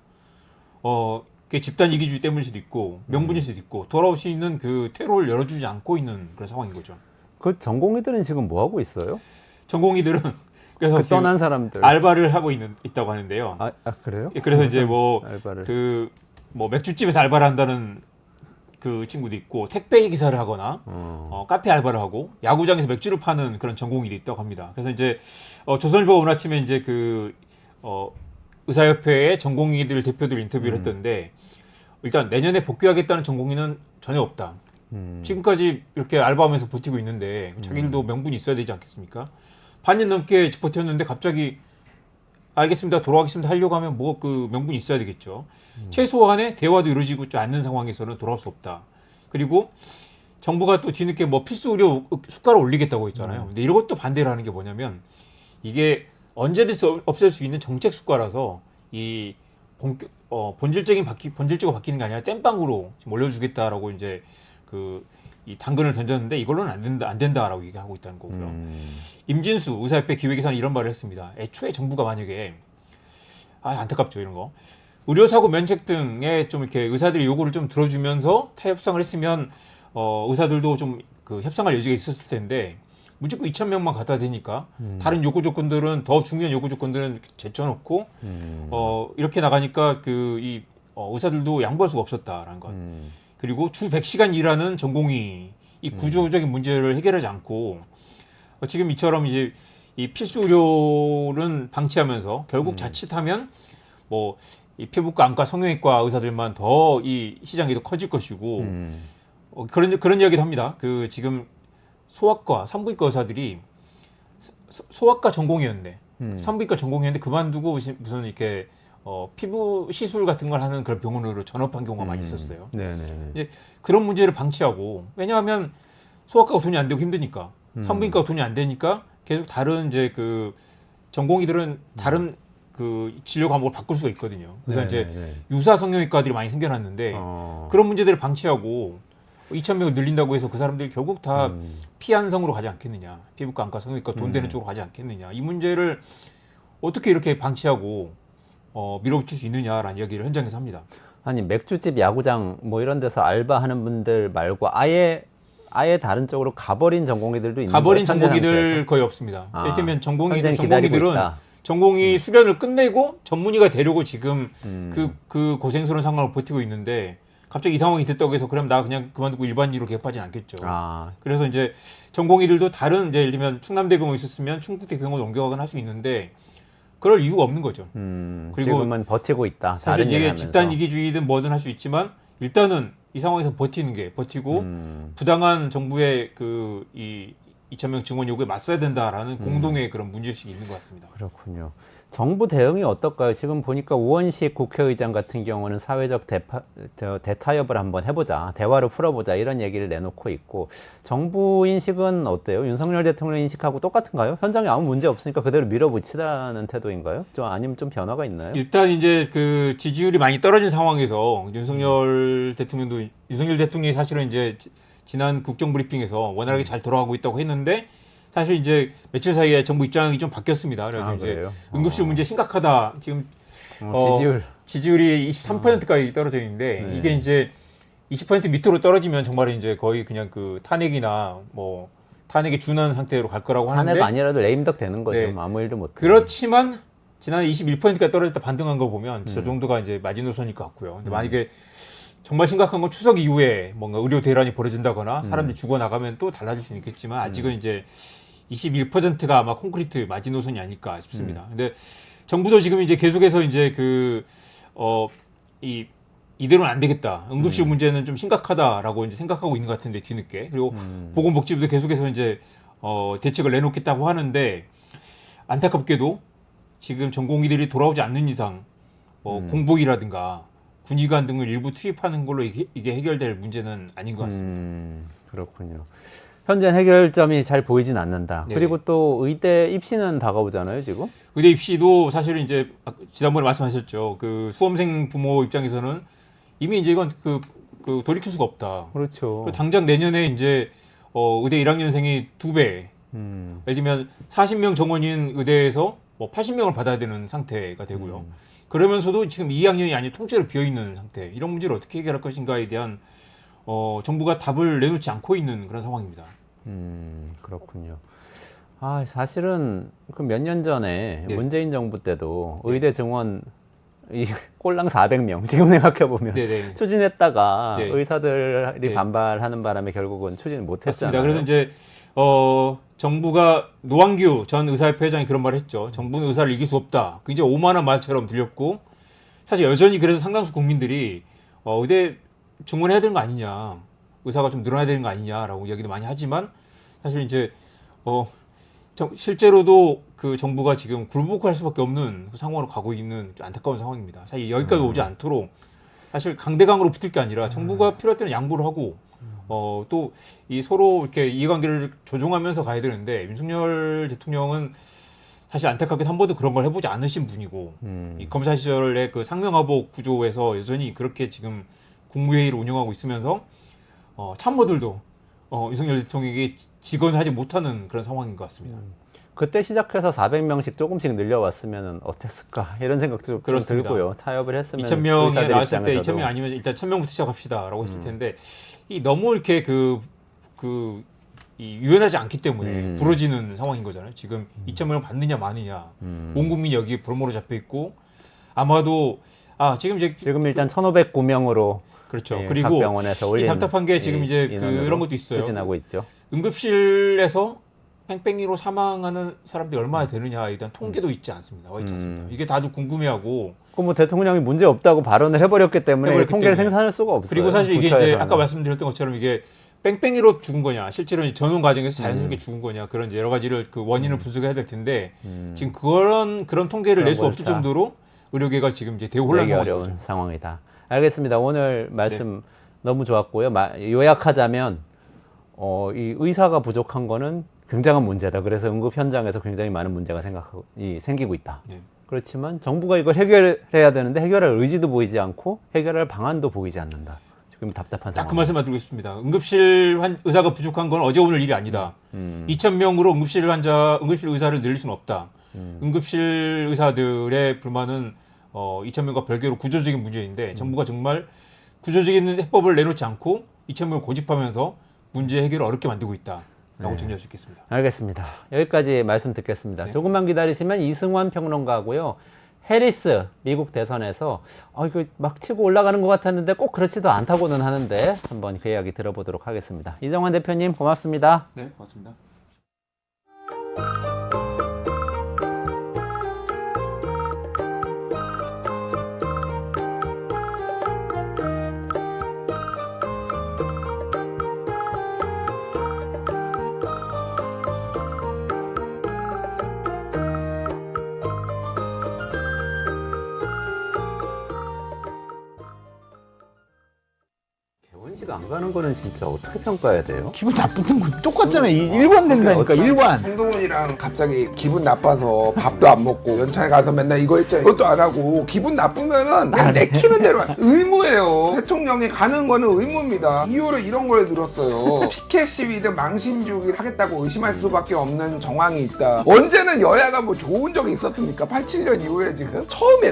그게 집단 이기주의 때문일 수도 있고 명분일 수도 있고 돌아올 수 있는 그 퇴로를 열어주지 않고 있는 그런 상황인 거죠. 그 전공의들은 지금 뭐 하고 있어요? 전공의들은 그래서 그 떠난 사람들. 알바를 하고 있다고 하는데요. 그래요? 그래서 이제 뭐 알바를. 그 뭐 맥주집에서 알바를 한다는 그 친구도 있고 택배 기사를 하거나 카페 알바를 하고 야구장에서 맥주를 파는 그런 전공의도 있다고 합니다. 그래서 이제 조선일보 오늘 아침에 이제 그 의사협회의 전공의들 대표들 인터뷰를 했던데 일단 내년에 복귀하겠다는 전공의는 전혀 없다. 지금까지 이렇게 알바하면서 버티고 있는데 자기들도 명분이 있어야 되지 않겠습니까? 반년 넘게 버텼는데 갑자기 알겠습니다, 돌아가겠습니다 하려고 하면 뭐 그 명분이 있어야 되겠죠. 최소한의 대화도 이루어지고 않는 상황에서는 돌아올 수 없다. 그리고 정부가 또 뒤늦게 뭐 필수 의료 수가를 올리겠다고 했잖아요. 근데 이것도 반대를 하는 게 뭐냐면 이게 언제든지 없앨 수 있는 정책 수가라서 이 본질적으로 바뀌는 게 아니라 땜빵으로 지금 올려주겠다라고 이제 이 당근을 던졌는데 이걸로는 안 된다라고 얘기하고 있다는 거고요. 임진수 의사협회 기획이사는 이런 말을 했습니다. 애초에 정부가 만약에 안타깝죠 이런 거 의료사고 면책 등에 좀 이렇게 의사들의 요구를 좀 들어주면서 타협상을 했으면 의사들도 좀 그 협상할 여지가 있었을 텐데 무조건 2,000명만 갖다 대니까 다른 요구 조건들은 더 중요한 요구 조건들은 제쳐놓고 이렇게 나가니까 이 의사들도 양보할 수가 없었다라는 것. 그리고 주 100시간 일하는 전공의 이 구조적인 문제를 해결하지 않고 지금 이처럼 이제 이 필수 의료는 방치하면서 결국 자칫하면 뭐 이 피부과, 안과, 성형외과 의사들만 더 이 시장이 더 커질 것이고 그런 이야기도 합니다. 그 지금 소아과, 산부인과 의사들이 소아과 전공이었는데 산부인과 전공이었는데 그만두고 무슨 이렇게 피부 시술 같은 걸 하는 그런 병원으로 전업한 경우가 많이 있었어요. 이제 그런 문제를 방치하고 왜냐하면 소아과가 돈이 안 되고 힘드니까 산부인과가 돈이 안 되니까 계속 다른 이제 그 전공의들은 다른 그 진료 과목을 바꿀 수가 있거든요. 그래서 이제 유사 성형외과들이 많이 생겨났는데 그런 문제들을 방치하고 2,000명을 늘린다고 해서 그 사람들이 결국 다 피한성으로 가지 않겠느냐. 피부과, 안과, 성형외과 돈 되는 쪽으로 가지 않겠느냐. 이 문제를 어떻게 이렇게 방치하고 밀어붙일 수 있느냐라는 이야기를 현장에서 합니다. 아니 맥주집, 야구장 뭐 이런 데서 알바하는 분들 말고 아예 다른 쪽으로 가버린 전공의들도 있는 가버린 거예요? 전공의들 거의 없습니다. 예를 들면 현재는 기다리고 전공의들은 있다. 전공의 수련을 끝내고 전문의가 되려고 지금 그 고생스러운 상황을 버티고 있는데 갑자기 이 상황이 됐다고 해서 그럼 나 그냥 그만두고 일반인으로 개업하진 않겠죠. 그래서 이제 전공의들도 다른 이제 예를 들면 충남대병원 있었으면 충북대병원 옮겨가거나 할 수 있는데 그럴 이유가 없는 거죠. 그리고 지금은 버티고 있다. 사실 이게 집단 이기주의든 뭐든 할 수 있지만 일단은 이 상황에서 버티고 부당한 정부의 이 2,000명 증원 요구에 맞서야 된다라는 공동의 그런 문제의식이 있는 것 같습니다. 그렇군요. 정부 대응이 어떨까요? 지금 보니까 우원식 국회의장 같은 경우는 사회적 대타협을 한번 해보자, 대화를 풀어보자 이런 얘기를 내놓고 있고 정부 인식은 어때요? 윤석열 대통령 인식하고 똑같은가요? 현장에 아무 문제 없으니까 그대로 밀어붙이라는 태도인가요? 아니면 좀 변화가 있나요? 일단 이제 그 지지율이 많이 떨어진 상황에서 윤석열 대통령이 사실은 이제 지난 국정브리핑에서 원활하게 잘 돌아가고 있다고 했는데 사실 이제 며칠 사이에 정부 입장이 좀 바뀌었습니다. 그래서 이제 응급실 문제 심각하다. 지금 지지율이 23%까지 떨어져 있는데 이게 이제 20% 밑으로 떨어지면 정말 이제 거의 그냥 그 탄핵이나 뭐 탄핵에 준하는 상태로 갈 거라고 하는데 탄핵 아니라도 레임덕 되는 거죠. 아무 일도 못. 그렇지만 지난해 21%까지 떨어졌다 반등한 거 보면 저 정도가 이제 마지노선일 것 같고요. 근데 만약에 정말 심각한 건 추석 이후에 뭔가 의료 대란이 벌어진다거나 사람들이 죽어나가면 또 달라질 수는 있겠지만 아직은 이제 21%가 아마 콘크리트 마지노선이 아닐까 싶습니다. 근데 정부도 지금 이제 계속해서 이제 이대로는 안 되겠다. 응급실 문제는 좀 심각하다라고 이제 생각하고 있는 것 같은데 뒤늦게. 그리고 보건복지부도 계속해서 이제 대책을 내놓겠다고 하는데 안타깝게도 지금 전공의들이 돌아오지 않는 이상 공복이라든가 군의관 등을 일부 투입하는 걸로 이게 해결될 문제는 아닌 것 같습니다. 그렇군요. 현재 해결점이 잘 보이진 않는다. 네네. 그리고 또 의대 입시는 다가오잖아요, 지금? 의대 입시도 사실은 이제 지난번에 말씀하셨죠. 그 수험생 부모 입장에서는 이미 이제 이건 돌이킬 수가 없다. 그렇죠. 당장 내년에 이제 의대 1학년생이 2배. 예를 들면 40명 정원인 의대에서 뭐 80명을 받아야 되는 상태가 되고요. 그러면서도 지금 2학년이 아닌 통째로 비어있는 상태. 이런 문제를 어떻게 해결할 것인가에 대한 정부가 답을 내놓지 않고 있는 그런 상황입니다. 그렇군요. 사실은 그 몇 년 전에 네. 문재인 정부 때도 의대 증원 이 꼴랑 400명 지금 생각해 보면 네네. 추진했다가 네. 의사들이 네. 반발하는 바람에 결국은 추진 못했잖아요. 맞습니다. 그래서 이제 정부가 노환규 전 의사협회 회장이 그런 말을 했죠. 정부는 의사를 이길 수 없다. 굉장히 오만한 말처럼 들렸고 사실 여전히 그래서 상당수 국민들이 의대 증원해야 되는 거 아니냐, 의사가 좀 늘어나야 되는 거 아니냐라고 이야기도 많이 하지만 사실 이제 실제로도 그 정부가 지금 굴복할 수밖에 없는 그 상황으로 가고 있는 안타까운 상황입니다. 사실 여기까지 오지 않도록 사실 강대강으로 붙을 게 아니라 정부가 필요할 때는 양보를 하고 또 이 서로 이렇게 이해관계를 조정하면서 가야 되는데 윤석열 대통령은 사실 안타깝게 한 번도 그런 걸 해보지 않으신 분이고 이 검사 시절의 그 상명하복 구조에서 여전히 그렇게 지금 국무회의를 운영하고 있으면서 참모들도 윤석열 대통령에게 직언하지 못하는 그런 상황인 것 같습니다. 그때 시작해서 400명씩 조금씩 늘려왔으면 어땠을까 이런 생각도 좀 그렇습니다. 들고요. 타협을 했으면 2,000명이 의사들 나왔을 때 입장에서도. 2,000명 아니면 일단 1,000명부터 시작합시다라고 했을 텐데 이 너무 이렇게 이 유연하지 않기 때문에 부러지는 상황인 거잖아요. 지금 2,000명을 받느냐 마느냐 온 국민이 여기 볼모로 잡혀 있고 아마도 지금 일단 1,509명으로 그렇죠. 예, 그리고 각 병원에서 이 올린 답답한 게 지금 이제 인원으로 그런 것도 있어요. 추진하고 있죠. 응급실에서 뺑뺑이로 사망하는 사람들이 얼마나 되느냐 일단 통계도 있지 않습니다. 와 있지 않습니다. 이게 다들 궁금해하고 뭐 대통령이 문제 없다고 발언을 해버렸기 때문에 해버렸기 통계를 때문에. 생산할 수가 없어요. 그리고 사실 이게 이제 부처에서는. 아까 말씀드렸던 것처럼 이게 뺑뺑이로 죽은 거냐 실제로 전원 과정에서 자연스럽게 죽은 거냐 그런 이제 여러 가지를 그 원인을 분석해야 될 텐데 지금 그런 통계를 낼 수 없을 자. 정도로 의료계가 지금 이제 대혼란 되게 상황인 어려운 거죠. 상황이다. 알겠습니다. 오늘 말씀 너무 좋았고요. 요약하자면 이 의사가 부족한 거는 굉장한 문제다. 그래서 응급 현장에서 굉장히 많은 문제가 생기고 있다. 네. 그렇지만 정부가 이걸 해결해야 되는데 해결할 의지도 보이지 않고 해결할 방안도 보이지 않는다. 지금 답답한 딱 상황. 그 말씀만 드리고 싶습니다. 응급실 의사가 부족한 건 어제 오늘 일이 아니다. 2,000명으로 응급실 의사를 늘릴 수는 없다. 응급실 의사들의 불만은 2,000명과 별개로 구조적인 문제인데 정부가 정말 구조적인 해법을 내놓지 않고 2,000명을 고집하면서 문제 해결을 어렵게 만들고 있다. 라고 정리할 수 있겠습니다. 알겠습니다. 여기까지 말씀 듣겠습니다. 조금만 기다리시면 이승환 평론가고요. 해리스 미국 대선에서 이거 막 치고 올라가는 것 같았는데 꼭 그렇지도 않다고는 하는데 한번 그 이야기 들어보도록 하겠습니다. 이정환 대표님 고맙습니다. 네, 고맙습니다. 개원식 안 가는 거는 진짜 어떻게 평가해야 돼요? 기분 나쁜 거 똑같잖아요. 일관 된다니까, 일관. 한동훈이랑 갑자기 기분 나빠서 밥도 안 먹고 연차에 가서 맨날 이거 했잖아요. 이것도 안 하고 기분 나쁘면은 그냥 내키는 대로 의무예요. 대통령이 가는 거는 의무입니다. 이유로 이런 걸 들었어요. 피켓 시위든 망신주기 하겠다고 의심할 수밖에 없는 정황이 있다. 언제는 여야가 뭐 좋은 적이 있었습니까? 87년 이후에 지금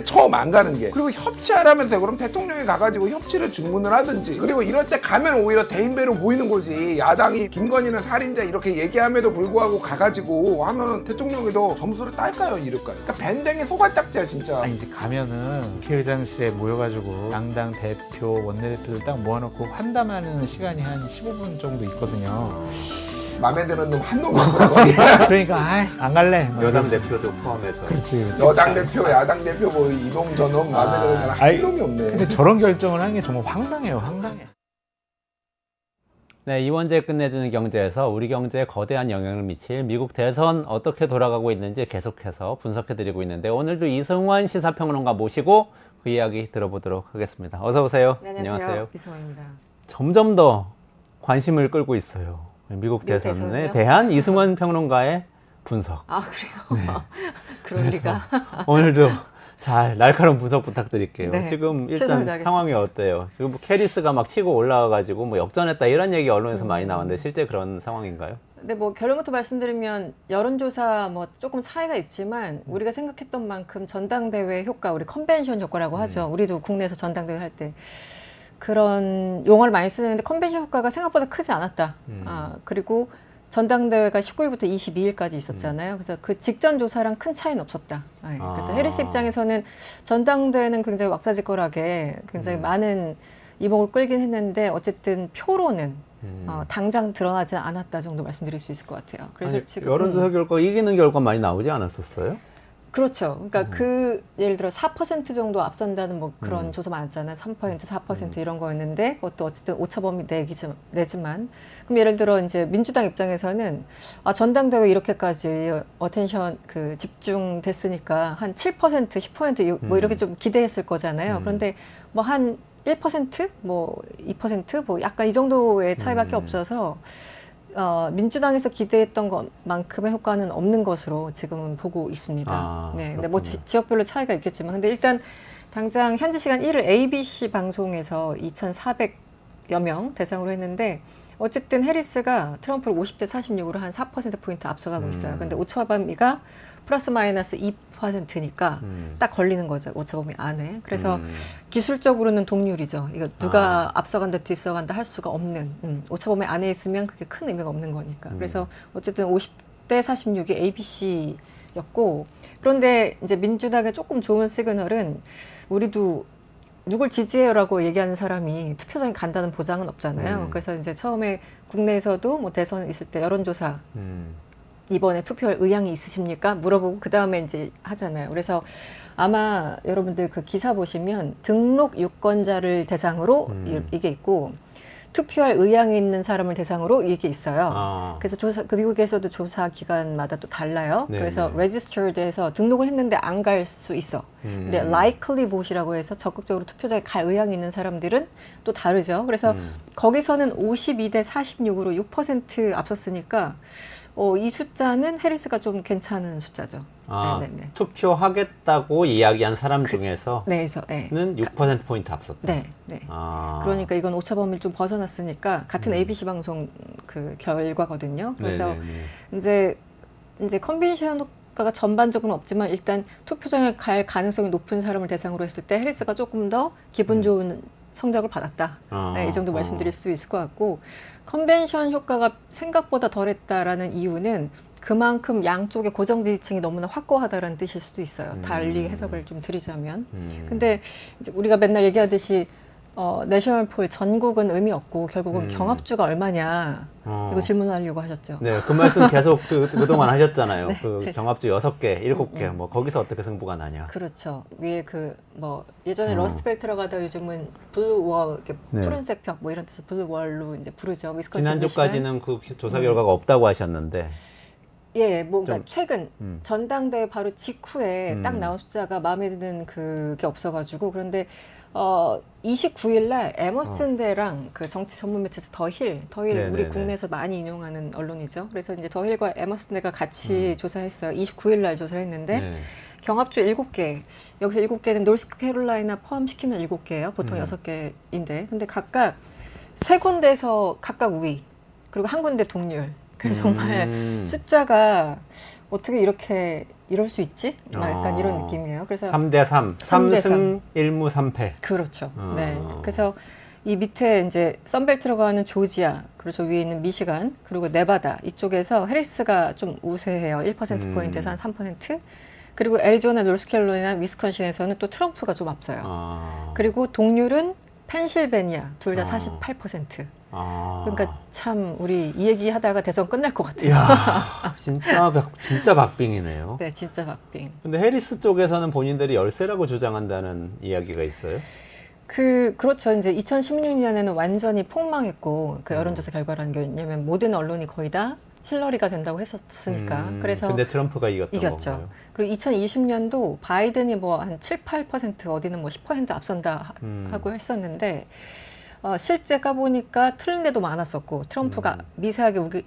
처음 안 가는 게. 그리고 협치하라면서요. 그럼 대통령이 가가지고 협치를 주문을 하든지. 그리고 이럴 때 가면 오히려 대인배로 보이는 거지. 야당이 김건희는 살인자 이렇게 얘기함에도 불구하고 가가지고 하면은 대통령이 더 점수를 딸까요, 이럴까요? 그러니까 밴댕이 소갈딱지야 진짜. 아니, 이제 가면은 국회의장실에 모여가지고 양당 대표, 원내대표들 딱 모아놓고 환담하는 시간이 한 15분 정도 있거든요. 마음에 드는 놈 한 놈 있거든. 그러니까, 안 갈래. 막 여당 이러고. 대표도 포함해서. 그렇지. 여당 대표, 야당 대표 뭐 이놈 저놈 마음에 드는 사람 한 아이, 놈이 없네. 근데 저런 결정을 하는 게 정말 황당해요, 황당해. 네, 이원재 끝내주는 경제에서 우리 경제에 거대한 영향을 미칠 미국 대선 어떻게 돌아가고 있는지 계속해서 분석해드리고 있는데 오늘도 이승환 시사평론가 모시고 그 이야기 들어보도록 하겠습니다. 어서 오세요. 네, 안녕하세요. 이승환입니다. 점점 더 관심을 끌고 있어요. 미국 대선에 대선이요? 대한 이승환 평론가의 분석. 아, 그래요? 그럴 리가. 오늘도 잘 날카로운 분석 부탁드릴게요. 네, 지금 최선을 일단 다하겠습니다. 상황이 어때요? 지금 뭐 캐리스가 막 치고 올라와가지고 뭐 역전했다 이런 얘기 언론에서 많이 나왔는데 실제 그런 상황인가요? 근데 뭐 결론부터 말씀드리면 여론조사 뭐 조금 차이가 있지만 우리가 생각했던 만큼 전당대회 효과, 우리 컨벤션 효과라고 하죠. 우리도 국내에서 전당대회 할 때 그런 용어를 많이 쓰는데 컨벤션 효과가 생각보다 크지 않았다. 그리고 전당대회가 19일부터 22일까지 있었잖아요. 그래서 그 직전 조사랑 큰 차이는 없었다. 네, 그래서 해리스 입장에서는 전당대회는 굉장히 왁자지껄하게 굉장히 많은 이목을 끌긴 했는데 어쨌든 표로는 당장 드러나지 않았다 정도 말씀드릴 수 있을 것 같아요. 그래서 아니, 지금 여론조사 결과 이기는 결과 많이 나오지 않았었어요? 그렇죠. 그러니까 그 예를 들어 4% 정도 앞선다는 뭐 그런 조사 많았잖아요. 3%, 4% 이런 거였는데 그것도 어쨌든 오차범위 내지만 그럼 예를 들어 이제 민주당 입장에서는 전당대회 이렇게까지 어텐션 그 집중됐으니까 한 7%, 10% 뭐 이렇게 좀 기대했을 거잖아요. 그런데 뭐 한 1%, 뭐 2%, 뭐 약간 이 정도의 차이밖에 없어서 민주당에서 기대했던 것만큼의 효과는 없는 것으로 지금은 보고 있습니다. 네, 근데 뭐 지역별로 차이가 있겠지만, 근데 일단 당장 현지 시간 1일 ABC 방송에서 2,400여 명 대상으로 했는데 어쨌든 해리스가 트럼프를 50대 46으로 한 4%포인트 앞서가고 있어요. 근데 오차범위가 플러스 마이너스 2%니까 딱 걸리는 거죠. 오차범위 안에. 그래서 기술적으로는 동률이죠. 이거 누가 앞서간다 뒤서간다 할 수가 없는 오차범위 안에 있으면 그게 큰 의미가 없는 거니까. 그래서 어쨌든 50대 46이 ABC였고 그런데 이제 민주당의 조금 좋은 시그널은 우리도 누굴 지지해요라고 얘기하는 사람이 투표장에 간다는 보장은 없잖아요. 그래서 이제 처음에 국내에서도 뭐 대선 있을 때 여론조사 이번에 투표할 의향이 있으십니까? 물어보고 그 다음에 이제 하잖아요. 그래서 아마 여러분들 그 기사 보시면 등록 유권자를 대상으로 이게 있고 투표할 의향이 있는 사람을 대상으로 이게 있어요. 그래서 그 미국에서도 조사 기간마다 또 달라요. 네네. 그래서 registered에서 등록을 했는데 안 갈 수 있어. 근데 likely vote이라고 해서 적극적으로 투표장에 갈 의향이 있는 사람들은 또 다르죠. 그래서 거기서는 52대 46으로 6% 앞섰으니까 이 숫자는 해리스가 좀 괜찮은 숫자죠. 네네네. 투표하겠다고 이야기한 사람 중에서는 네. 6%포인트 앞섰다. 네. 그러니까 이건 오차범위를 좀 벗어났으니까 같은 ABC 방송 그 결과거든요. 그래서 이제 컨벤션 효과가 전반적으로는 없지만 일단 투표장에 갈 가능성이 높은 사람을 대상으로 했을 때 해리스가 조금 더 기분 좋은 성적을 받았다. 이 정도 말씀드릴 수 있을 것 같고 컨벤션 효과가 생각보다 덜했다라는 이유는 그만큼 양쪽의 고정 지지층이 너무나 확고하다라는 뜻일 수도 있어요. 달리 해석을 좀 드리자면. 근데 이제 우리가 맨날 얘기하듯이 내셔널 폴 전국은 의미 없고 결국은 경합주가 얼마냐 이거 질문하려고 하셨죠. 네, 그 말씀 계속 그동안 하셨잖아요. 네, 그 그래서. 경합주 6개, 7개, 뭐 거기서 어떻게 승부가 나냐. 그렇죠. 위에 예전에 러스트벨 들어가다 요즘은 블루월 이렇게 네. 푸른색 벽 뭐 이런 뜻의 블루월로 이제 부르죠. 위스콘신 지난주까지는 그 조사 결과가 없다고 하셨는데. 예, 그러니까 좀, 최근 전당대회 바로 직후에 딱 나온 숫자가 마음에 드는 그게 없어가지고 그런데 29일 날 에머슨 대랑 그 정치 전문 매체에서 더힐 네네네. 우리 국내에서 많이 인용하는 언론이죠. 그래서 이제 더힐과 에머슨 대가 같이 조사했어요. 29일 날 조사를 했는데 네. 경합주 7개. 여기서 7개는 노스캐롤라이나 포함시키면 7개예요. 보통 6개인데. 근데 각각 3군데에서 각각 우위. 그리고 한 군데 동률. 그래서 정말 숫자가 어떻게 이럴 수 있지? 약간 이런 느낌이에요. 그래서 3대 3, 3승 1무 3패. 그렇죠. 네. 그래서 이 밑에 이제 썬벨트라고 하는 조지아, 그리고 저 위에 있는 미시간, 그리고 네바다 이쪽에서 해리스가 좀 우세해요. 1%포인트에서 한 3%. 그리고 애리조나, 노스캐롤라이나, 위스콘신에서는 또 트럼프가 좀 앞서요. 그리고 동률은 펜실베니아 둘 다 48%. 그러니까 참 우리 이 얘기 하다가 대선 끝날 것 같아요. 이야, 진짜 박빙이네요. 네, 진짜 박빙. 근데 해리스 쪽에서는 본인들이 열세라고 주장한다는 이야기가 있어요. 그렇죠. 이제 2016년에는 완전히 폭망했고 그 여론조사 결과라는 게 왜냐면 모든 언론이 거의 다 힐러리가 된다고 했었으니까. 그래서 근데 트럼프가 이겼죠. 건가요? 그리고 2020년도 바이든이 뭐 한 7, 8% 어디는 뭐 10% 앞선다 하고 했었는데 실제 까보니까 틀린 데도 많았었고 트럼프가 미세하게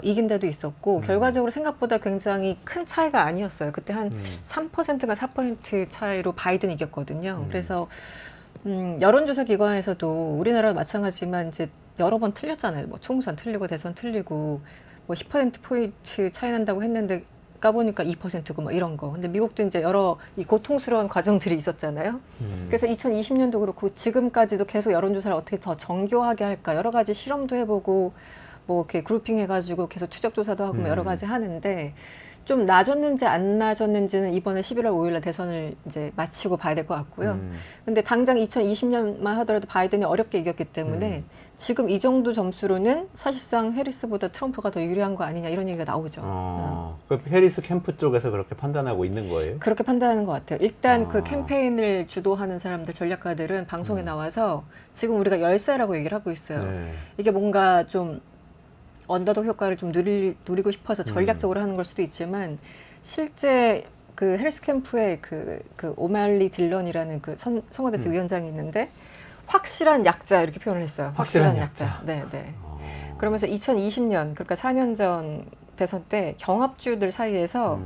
이긴 데도 있었고 결과적으로 생각보다 굉장히 큰 차이가 아니었어요. 그때 한 3%가 4% 차이로 바이든이 이겼거든요. 그래서 여론조사 기관에서도 우리나라도 마찬가지지만 이제 여러 번 틀렸잖아요. 뭐 총선 틀리고 대선 틀리고 뭐 10%포인트 차이 난다고 했는데 까보니까 2%고 뭐 이런 거. 근데 미국도 이제 여러 이 고통스러운 과정들이 있었잖아요. 그래서 2020년도 그렇고 지금까지도 계속 여론조사를 어떻게 더 정교하게 할까 여러 가지 실험도 해보고 뭐 이렇게 그룹핑 해가지고 계속 추적 조사도 하고 뭐 여러 음. 가지 하는데 좀 나아졌는지 안 나아졌는지는 이번에 11월 5일날 대선을 이제 마치고 봐야 될 것 같고요. 근데 당장 2020년만 하더라도 바이든이 어렵게 이겼기 때문에 지금 이 정도 점수로는 사실상 해리스보다 트럼프가 더 유리한 거 아니냐 이런 얘기가 나오죠. 그 해리스 캠프 쪽에서 그렇게 판단하고 있는 거예요? 그렇게 판단하는 것 같아요. 일단 그 아. 캠페인을 주도하는 사람들, 전략가들은 방송에 나와서 지금 우리가 열세라고 얘기를 하고 있어요. 네. 이게 뭔가 좀 언더독 효과를 좀 누리고 싶어서 전략적으로 하는 걸 수도 있지만 실제 그 헬스 캠프의 그 오말리 딜런이라는 그 청와대 측 위원장이 있는데 확실한 약자 이렇게 표현을 했어요. 확실한 약자. 네, 네. 그러면서 2020년 그러니까 4년 전 대선 때 경합주들 사이에서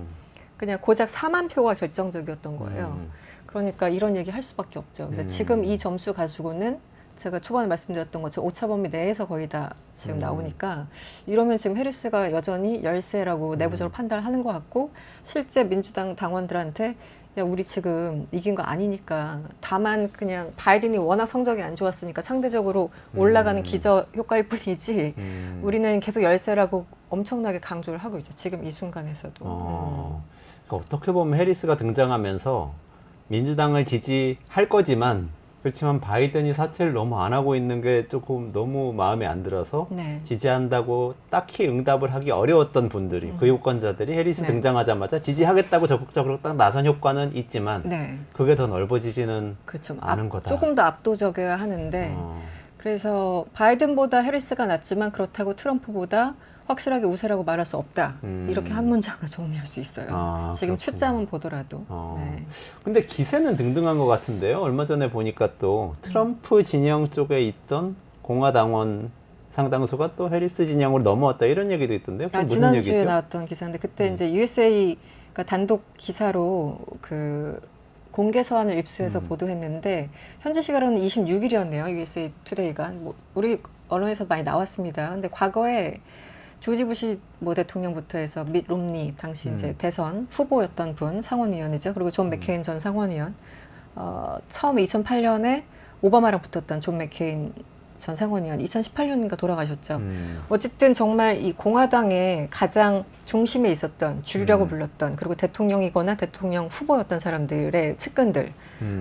그냥 고작 4만 표가 결정적이었던 거예요. 그러니까 이런 얘기 할 수밖에 없죠. 그래서 지금 이 점수 가지고는 제가 초반에 말씀드렸던 것처럼 오차범위 내에서 거의 다 지금 나오니까 이러면 지금 해리스가 여전히 열세라고 내부적으로 판단을 하는 것 같고 실제 민주당 당원들한테 야 우리 지금 이긴 거 아니니까 다만 그냥 바이든이 워낙 성적이 안 좋았으니까 상대적으로 올라가는 기저 효과일 뿐이지 우리는 계속 열세라고 엄청나게 강조를 하고 있죠. 지금 이 순간에서도. 그러니까 어떻게 보면 해리스가 등장하면서 민주당을 지지할 거지만 그렇지만 바이든이 사퇴를 너무 안 하고 있는 게 조금 너무 마음에 안 들어서 네. 지지한다고 딱히 응답을 하기 어려웠던 분들이 그 유권자들이 해리스 네. 등장하자마자 지지하겠다고 적극적으로 딱 나선 효과는 있지만 네. 그게 더 넓어지지는 그렇죠. 않은 거다. 조금 더 압도적이어야 하는데 그래서 바이든보다 해리스가 낫지만 그렇다고 트럼프보다 확실하게 우세라고 말할 수 없다. 이렇게 한 문장으로 정리할 수 있어요. 지금 그렇군요. 추자만 보더라도. 네. 근데 기세는 등등한 것 같은데요. 얼마 전에 보니까 또 트럼프 진영 쪽에 있던 공화당원 상당수가 또 해리스 진영으로 넘어왔다 이런 얘기도 있던데요. 그게 무슨 지난주에 얘기죠? 나왔던 기사인데 그때 이제 USA가 단독 기사로 그 공개 서한을 입수해서 보도했는데 현지 시간으로는 26일이었네요. USA 투데이가 뭐 우리 언론에서 많이 나왔습니다. 근데 과거에 조지 부시 뭐 대통령부터 해서 밋 롬니 당시 이제 대선 후보였던 분 상원의원이죠. 그리고 존 맥케인 전 상원의원. 처음에 2008년에 오바마랑 붙었던 존 맥케인 전 상원의원 2018년인가 돌아가셨죠. 어쨌든 정말 이 공화당의 가장 중심에 있었던 주류라고 불렀던 그리고 대통령이거나 대통령 후보였던 사람들의 측근들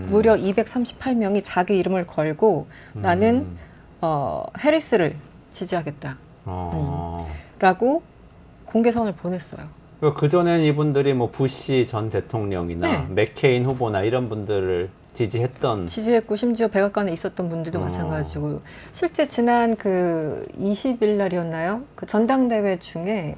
무려 238명이 자기 이름을 걸고 나는 해리스를 지지하겠다. 라고 공개선을 보냈어요. 그 전엔 이분들이 뭐 부시 전 대통령이나 네. 맥케인 후보나 이런 분들을 지지했던 지지했고 심지어 백악관에 있었던 분들도 마찬가지고 실제 지난 그 20일 날이었나요? 그 전당대회 중에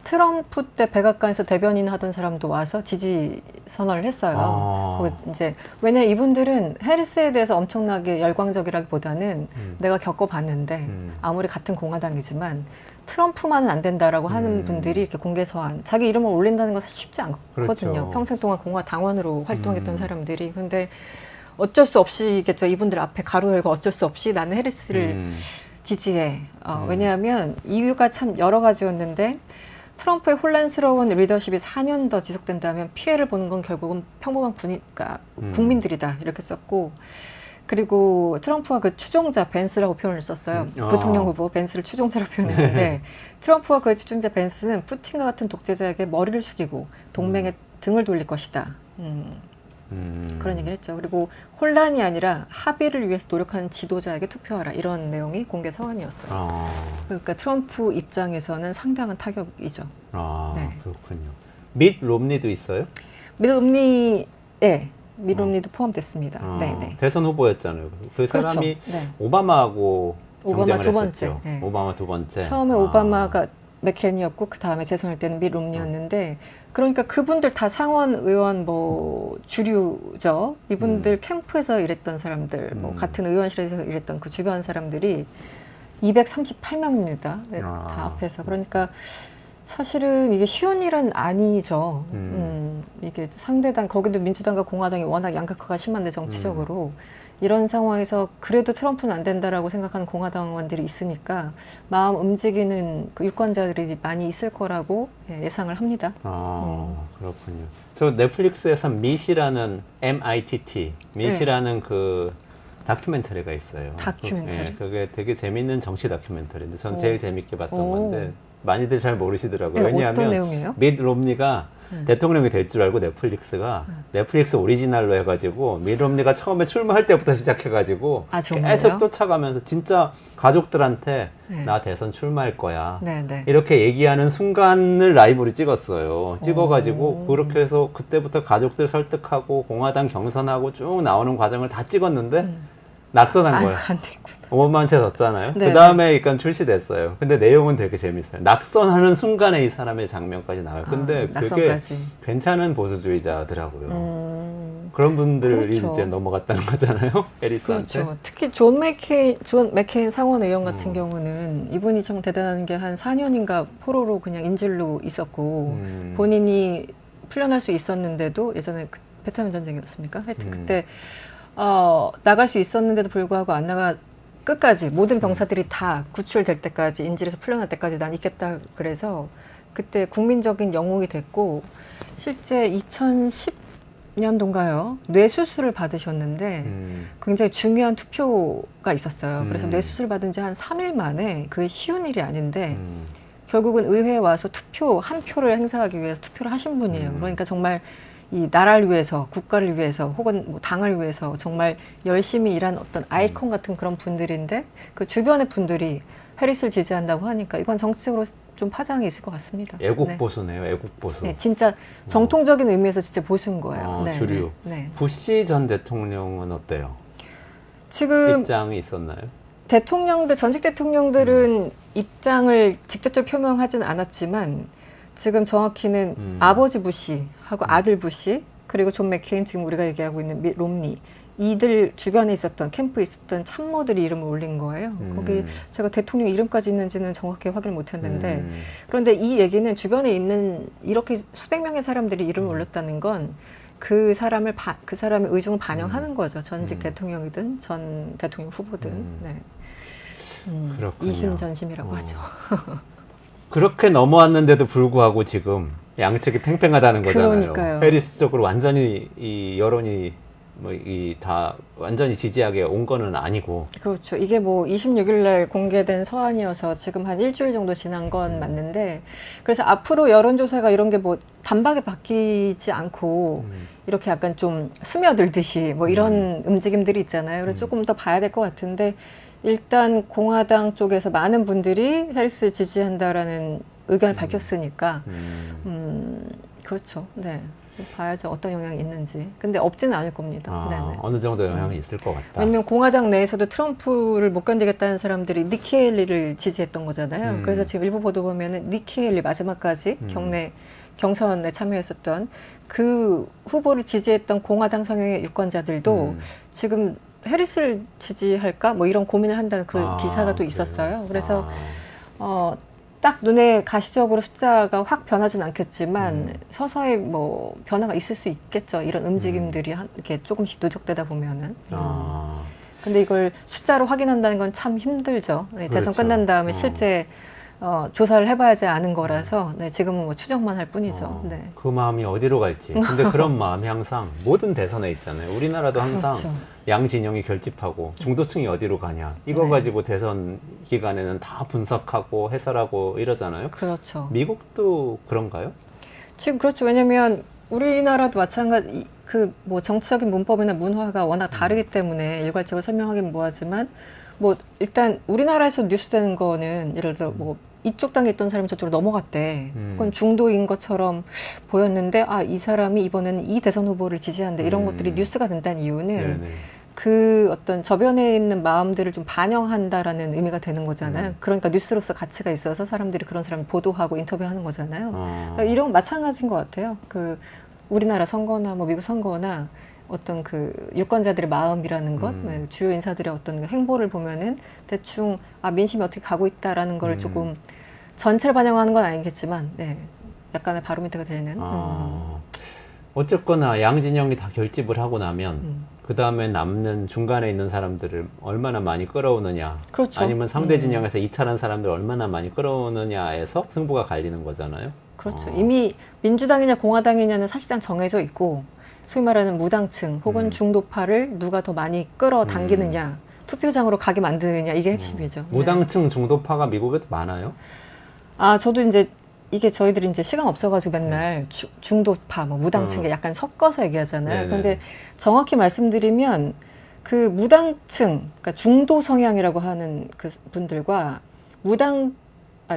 트럼프 때 백악관에서 대변인 하던 사람도 와서 지지 선언을 했어요. 거기 이제 왜냐 이분들은 해리스에 대해서 엄청나게 열광적이라기보다는 내가 겪어봤는데 아무리 같은 공화당이지만 트럼프만은 안 된다라고 하는 분들이 이렇게 공개 서한 자기 이름을 올린다는 것은 쉽지 않거든요. 그렇죠. 평생 동안 공화당원으로 활동했던 사람들이 근데 어쩔 수 없이겠죠. 이분들 앞에 가로 열고 어쩔 수 없이 나는 해리스를 지지해. 왜냐하면 이유가 참 여러 가지였는데 트럼프의 혼란스러운 리더십이 4년 더 지속된다면 피해를 보는 건 결국은 평범한 국민들이다 이렇게 썼고 그리고 트럼프가 그 추종자 벤스라고 표현을 썼어요. 부통령 후보 벤스를 추종자라고 표현했는데 트럼프와 그 추종자 벤스는 푸틴과 같은 독재자에게 머리를 숙이고 동맹에 등을 돌릴 것이다. 그런 얘기를 했죠. 그리고 혼란이 아니라 합의를 위해서 노력하는 지도자에게 투표하라 이런 내용이 공개 서한이었어요. 그러니까 트럼프 입장에서는 상당한 타격이죠. 네. 그렇군요. 밋 롬니도 있어요? 밋 롬니, 네. 밋 롬니도 포함됐습니다. 네. 대선 후보였잖아요. 그 그렇죠. 사람이 네. 오바마하고 오바마 경쟁을 두 번째. 했었죠. 네. 오바마 두 번째. 처음에 오바마가 맥케인이었고 그 다음에 재선할 때는 밋 롬니였는데 그러니까 그분들 다 상원 의원 뭐 주류죠. 이분들 캠프에서 일했던 사람들, 뭐 같은 의원실에서 일했던 그 주변 사람들이 238명입니다. 네, 다 앞에서. 그러니까 사실은 이게 쉬운 일은 아니죠. 이게 상대당 거기도 민주당과 공화당이 워낙 양극화가 심한데 정치적으로 이런 상황에서 그래도 트럼프는 안 된다라고 생각하는 공화당원들이 있으니까 마음 움직이는 그 유권자들이 많이 있을 거라고 예상을 합니다. 그렇군요. 저 넷플릭스에서 밋이라는 MITT, 밋이라는 그 다큐멘터리가 있어요. 다큐멘터리? 예, 그게 되게 재밌는 정치 다큐멘터리인데 전 오. 제일 재밌게 봤던 오. 건데 많이들 잘 모르시더라고요. 네, 왜냐하면 어떤 내용이에요? 밋 롬니가 대통령이 될 줄 알고 넷플릭스가 넷플릭스 오리지널로 해가지고 밋 롬니가 처음에 출마할 때부터 시작해가지고 아, 정말요? 계속 쫓아가면서 진짜 가족들한테 네. 나 대선 출마할 거야. 네, 네. 이렇게 얘기하는 순간을 라이브로 찍었어요. 찍어가지고 그렇게 해서 그때부터 가족들 설득하고 공화당 경선하고 쭉 나오는 과정을 다 찍었는데 낙선한 거예요. 안 됐구나. 어마어마한 채 졌잖아요. 네, 그 다음에 그러니까 출시됐어요. 근데 내용은 되게 재밌어요. 낙선하는 순간에 이 사람의 장면까지 나와요. 근데 되게 낙선까지. 괜찮은 보수주의자더라고요. 그런 분들이 그렇죠. 이제 넘어갔다는 거잖아요. 해리스한테. 그렇죠. 특히 존 맥케인 상원 의원 같은 경우는 이분이 참 대단한 게 한 4년인가 포로로 그냥 인질로 있었고 본인이 풀려날 수 있었는데도 예전에 베트남 전쟁이었습니까? 하여튼 그때 나갈 수 있었는데도 불구하고 안 나가 끝까지 모든 병사들이 다 구출될 때까지 인질에서 풀려날 때까지 난 있겠다 그래서 그때 국민적인 영웅이 됐고 실제 2010년도인가요? 뇌수술을 받으셨는데 굉장히 중요한 투표가 있었어요. 그래서 뇌수술 받은 지 한 3일 만에 그게 쉬운 일이 아닌데 결국은 의회에 와서 한 표를 행사하기 위해서 투표를 하신 분이에요. 그러니까 정말 이 나라를 위해서, 국가를 위해서, 혹은 뭐 당을 위해서 정말 열심히 일한 어떤 아이콘 같은 그런 분들인데 그 주변의 분들이 해리스를 지지한다고 하니까 이건 정치적으로 좀 파장이 있을 것 같습니다. 애국 네. 보수네요. 애국 보수. 네, 진짜 정통적인 의미에서 진짜 보수인 거예요. 네, 주류. 네, 네. 부시 전 대통령은 어때요? 지금 입장이 있었나요? 전직 대통령들은 입장을 직접적으로 표명하지는 않았지만 지금 정확히는 아버지 부시하고 아들 부시 그리고 존 맥케인 지금 우리가 얘기하고 있는 밋 롬니 이들 주변에 있었던 캠프에 있었던 참모들이 이름을 올린 거예요. 거기 제가 대통령 이름까지 있는지는 정확히 확인을 못했는데 그런데 이 얘기는 주변에 있는 이렇게 수백 명의 사람들이 이름을 올렸다는 건 그 사람의 의중을 반영하는 거죠. 전직 대통령이든 전 대통령 후보든. 네. 그렇군요. 이심전심이라고 하죠. 그렇게 넘어왔는데도 불구하고 지금 양측이 팽팽하다는 거잖아요. 그러니까요. 해리스 쪽으로 완전히 이 여론이 다 완전히 지지하게 온 거는 아니고. 그렇죠. 이게 뭐 26일 날 공개된 서한이어서 지금 한 일주일 정도 지난 건 맞는데 그래서 앞으로 여론조사가 이런 게 뭐 단박에 바뀌지 않고 이렇게 약간 좀 스며들듯이 뭐 이런 움직임들이 있잖아요. 그래서 조금 더 봐야 될 것 같은데 일단 공화당 쪽에서 많은 분들이 해리스를 지지한다라는 의견을 밝혔으니까 그렇죠. 네. 봐야죠. 어떤 영향이 있는지. 근데 없지는 않을 겁니다. 네네. 어느 정도 영향이 있을 것 같다. 왜냐면 공화당 내에서도 트럼프를 못 견디겠다는 사람들이 니키 헤일리를 지지했던 거잖아요. 그래서 지금 일부 보도 보면은 니키 헤일리 마지막까지 경선에 참여했었던 그 후보를 지지했던 공화당 성향의 유권자들도 지금 해리스를 지지할까? 뭐 이런 고민을 한다는 그 기사가 또 있었어요. 그래서 딱 눈에 가시적으로 숫자가 확 변하진 않겠지만 서서히 뭐 변화가 있을 수 있겠죠. 이런 움직임들이 이렇게 조금씩 누적되다 보면은. 근데 이걸 숫자로 확인한다는 건 참 힘들죠. 네, 대선 그렇죠. 끝난 다음에 실제 조사를 해봐야지 아는 거라서 네, 지금은 뭐 추정만 할 뿐이죠. 네. 그 마음이 어디로 갈지. 근데 그런 마음이 항상 모든 대선에 있잖아요. 우리나라도 항상 그렇죠. 양 진영이 결집하고 중도층이 어디로 가냐. 이거 네. 가지고 대선 기간에는 다 분석하고 해설하고 이러잖아요. 그렇죠. 미국도 그런가요? 지금 그렇죠. 왜냐면 우리나라도 마찬가지 그 뭐 정치적인 문법이나 문화가 워낙 다르기 때문에 일괄적으로 설명하기는 뭐하지만 뭐 일단 우리나라에서 뉴스되는 거는 예를 들어 뭐 이쪽 당에 있던 사람이 저쪽으로 넘어갔대. 그건 중도인 것처럼 보였는데 이 사람이 이번에는 이 대선 후보를 지지한다. 이런 것들이 뉴스가 된다는 이유는 네네. 그 어떤 저변에 있는 마음들을 좀 반영한다라는 의미가 되는 거잖아요. 그러니까 뉴스로서 가치가 있어서 사람들이 그런 사람을 보도하고 인터뷰하는 거잖아요. 그러니까 이런 건 마찬가지인 것 같아요. 그 우리나라 선거나 뭐 미국 선거나 어떤 그 유권자들의 마음이라는 것, 네, 주요 인사들의 어떤 행보를 보면은 대충 민심이 어떻게 가고 있다라는 걸 조금 전체를 반영하는 건 아니겠지만, 네, 약간의 바로미터가 되는. 어쨌거나 양 진영이 다 결집을 하고 나면 그 다음에 남는 중간에 있는 사람들을 얼마나 많이 끌어오느냐, 그렇죠. 아니면 상대 진영에서 이탈한 사람들을 얼마나 많이 끌어오느냐에서 승부가 갈리는 거잖아요. 그렇죠. 이미 민주당이냐 공화당이냐는 사실상 정해져 있고 소위 말하는 무당층 혹은 중도파를 누가 더 많이 끌어당기느냐, 투표장으로 가게 만드느냐, 이게 핵심이죠. 무당층 중도파가 미국에도 많아요? 아, 저도 이제 이게 저희들이 이제 시간 없어가지고 맨날 중도파, 뭐 무당층 약간 섞어서 얘기하잖아요. 네네. 그런데 정확히 말씀드리면 그 무당층, 그러니까 중도 성향이라고 하는 그 분들과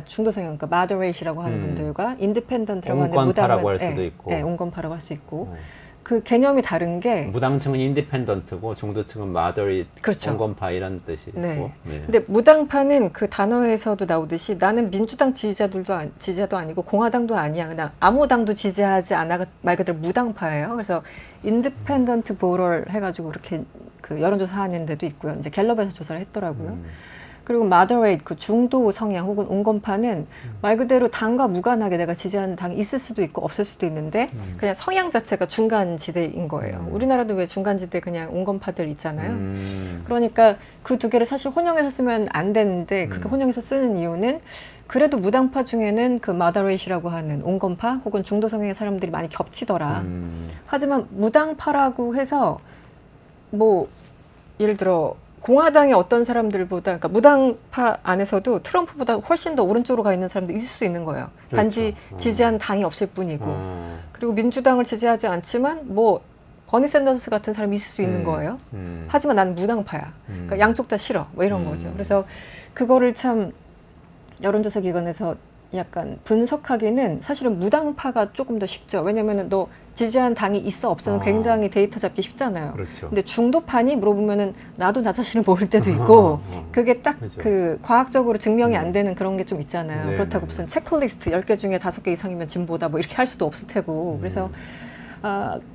중도 성향, 그러니까 moderat이라고 하는 분들과 인디펜던트라고 하는 온건파라고 할 수도 있고. 네, 온건파라고 할 수 있고 그 개념이 다른 게 무당층은 인디펜던트고 중도층은 마더리, 그렇죠. 온건파 이런 뜻이고. 네. 네. 근데 무당파는 그 단어에서도 나오듯이 나는 민주당 지지자도 아니고 공화당도 아니야. 그냥 아무 당도 지지하지 않아 말 그대로 무당파예요. 그래서 인디펜던트 보러를 해가지고 그렇게 그 여론조사 하는 데도 있고요. 이제 갤럽에서 조사를 했더라고요. 그리고 moderate, 그 중도 성향 혹은 온건파는 말 그대로 당과 무관하게 내가 지지하는 당이 있을 수도 있고 없을 수도 있는데 그냥 성향 자체가 중간 지대인 거예요. 우리나라도 왜 중간 지대 그냥 온건파들 있잖아요. 그러니까 그 두 개를 사실 혼용해서 쓰면 안 되는데 그렇게 혼용해서 쓰는 이유는 그래도 무당파 중에는 그 moderate이라고 하는 온건파 혹은 중도 성향의 사람들이 많이 겹치더라. 하지만 무당파라고 해서 뭐 예를 들어 공화당의 어떤 사람들보다, 그러니까 무당파 안에서도 트럼프보다 훨씬 더 오른쪽으로 가 있는 사람도 있을 수 있는 거예요. 그렇죠. 단지 지지한 당이 없을 뿐이고. 그리고 민주당을 지지하지 않지만 뭐 버니 샌더스 같은 사람이 있을 수 있는 거예요. 하지만 나는 무당파야. 그러니까 양쪽 다 싫어. 뭐 이런 거죠. 그래서 그거를 참 여론조사 기관에서 약간 분석하기는 사실은 무당파가 조금 더 쉽죠. 왜냐면은 너 지지한 당이 있어 없어는 굉장히 데이터 잡기 쉽잖아요. 그렇죠. 근데 중도파니 물어보면은 나도 나 자신을 모를 때도 있고 그게 딱 그렇죠. 그 과학적으로 증명이 안 되는 그런 게 좀 있잖아요. 네, 그렇다고 네, 무슨 체크리스트 10개 중에 5개 이상이면 진보다 뭐 이렇게 할 수도 없을 테고. 그래서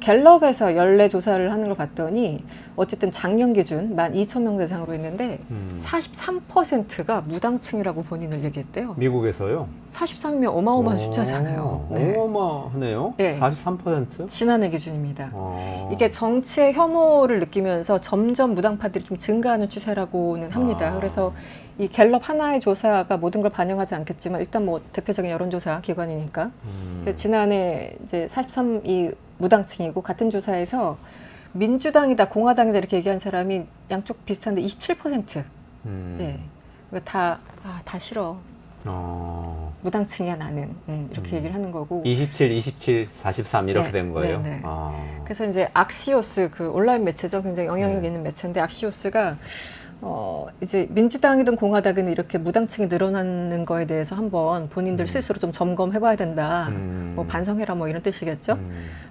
갤럽에서 연례 조사를 하는 걸 봤더니 어쨌든 작년 기준 12,000명 대상으로 했는데 43%가 무당층이라고 본인을 얘기했대요. 미국에서요? 43명 어마어마한 숫자잖아요. 네. 어마어마하네요. 네. 43%? 지난해 기준입니다. 이게 정치의 혐오를 느끼면서 점점 무당파들이 좀 증가하는 추세라고는 합니다. 그래서 이 갤럽 하나의 조사가 모든 걸 반영하지 않겠지만 일단 뭐 대표적인 여론조사 기관이니까 그래서 지난해 이제 43이 무당층이고 같은 조사에서 민주당이다 공화당이다 이렇게 얘기한 사람이 양쪽 비슷한데 27%. 예. 그러니까 다 싫어. 무당층이야 나는. 이렇게 얘기를 하는 거고. 27, 27, 43 이렇게 네, 된 거예요? 네, 네. 그래서 이제 악시오스 그 온라인 매체죠. 굉장히 영향력 있는 매체인데 악시오스가 이제 민주당이든 공화당이든 이렇게 무당층이 늘어나는 거에 대해서 한번 본인들 스스로 좀 점검해봐야 된다. 뭐 반성해라 뭐 이런 뜻이겠죠.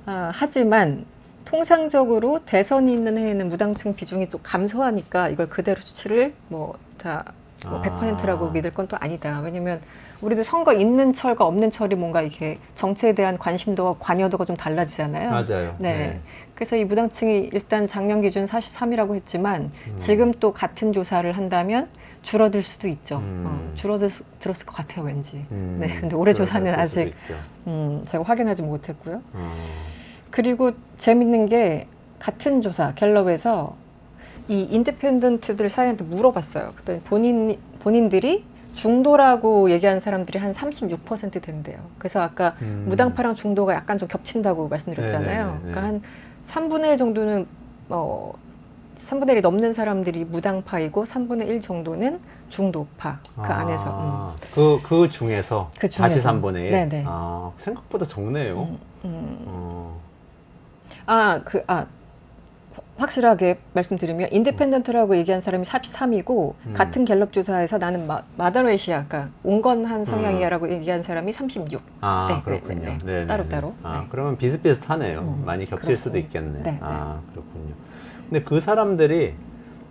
하지만 통상적으로 대선이 있는 해에는 무당층 비중이 좀 감소하니까 이걸 그대로 수치를 뭐 100%라고 믿을 건 또 아니다. 왜냐면 우리도 선거 있는 철과 없는 철이 뭔가 이렇게 정치에 대한 관심도와 관여도가 좀 달라지잖아요. 맞아요. 네. 그래서 이 무당층이 일단 작년 기준 43이라고 했지만 지금 또 같은 조사를 한다면 줄어들 수도 있죠. 줄어들었을 것 같아요, 왠지. 네. 근데 올해 조사는 아직 제가 확인하지 못했고요. 그리고 재밌는 게 같은 조사 갤럽에서 이 인디펜던트들 사이한테 물어봤어요. 그랬더니 본인들이 중도라고 얘기하는 사람들이 한 36% 된대요. 그래서 아까 무당파랑 중도가 약간 좀 겹친다고 말씀드렸잖아요. 네네네네. 그러니까 한 3분의 1 정도는 3분의 1이 넘는 사람들이 무당파이고 3분의 1 정도는 중도파 그 안에서. 그 중에서 그 중에서. 다시 3분의 1? 네네. 생각보다 적네요. 확실하게 말씀드리면 인디펜던트라고 얘기한 사람이 43이고 같은 갤럽 조사에서 나는 마더레이시아, 그러니까 온건한 성향이야라고 얘기한 사람이 36. 네, 그렇군요. 네, 네. 네네네. 따로따로. 네. 그러면 비슷비슷하네요. 많이 겹칠 수도 그렇습니다. 있겠네. 네, 네. 그렇군요. 근데 그 사람들이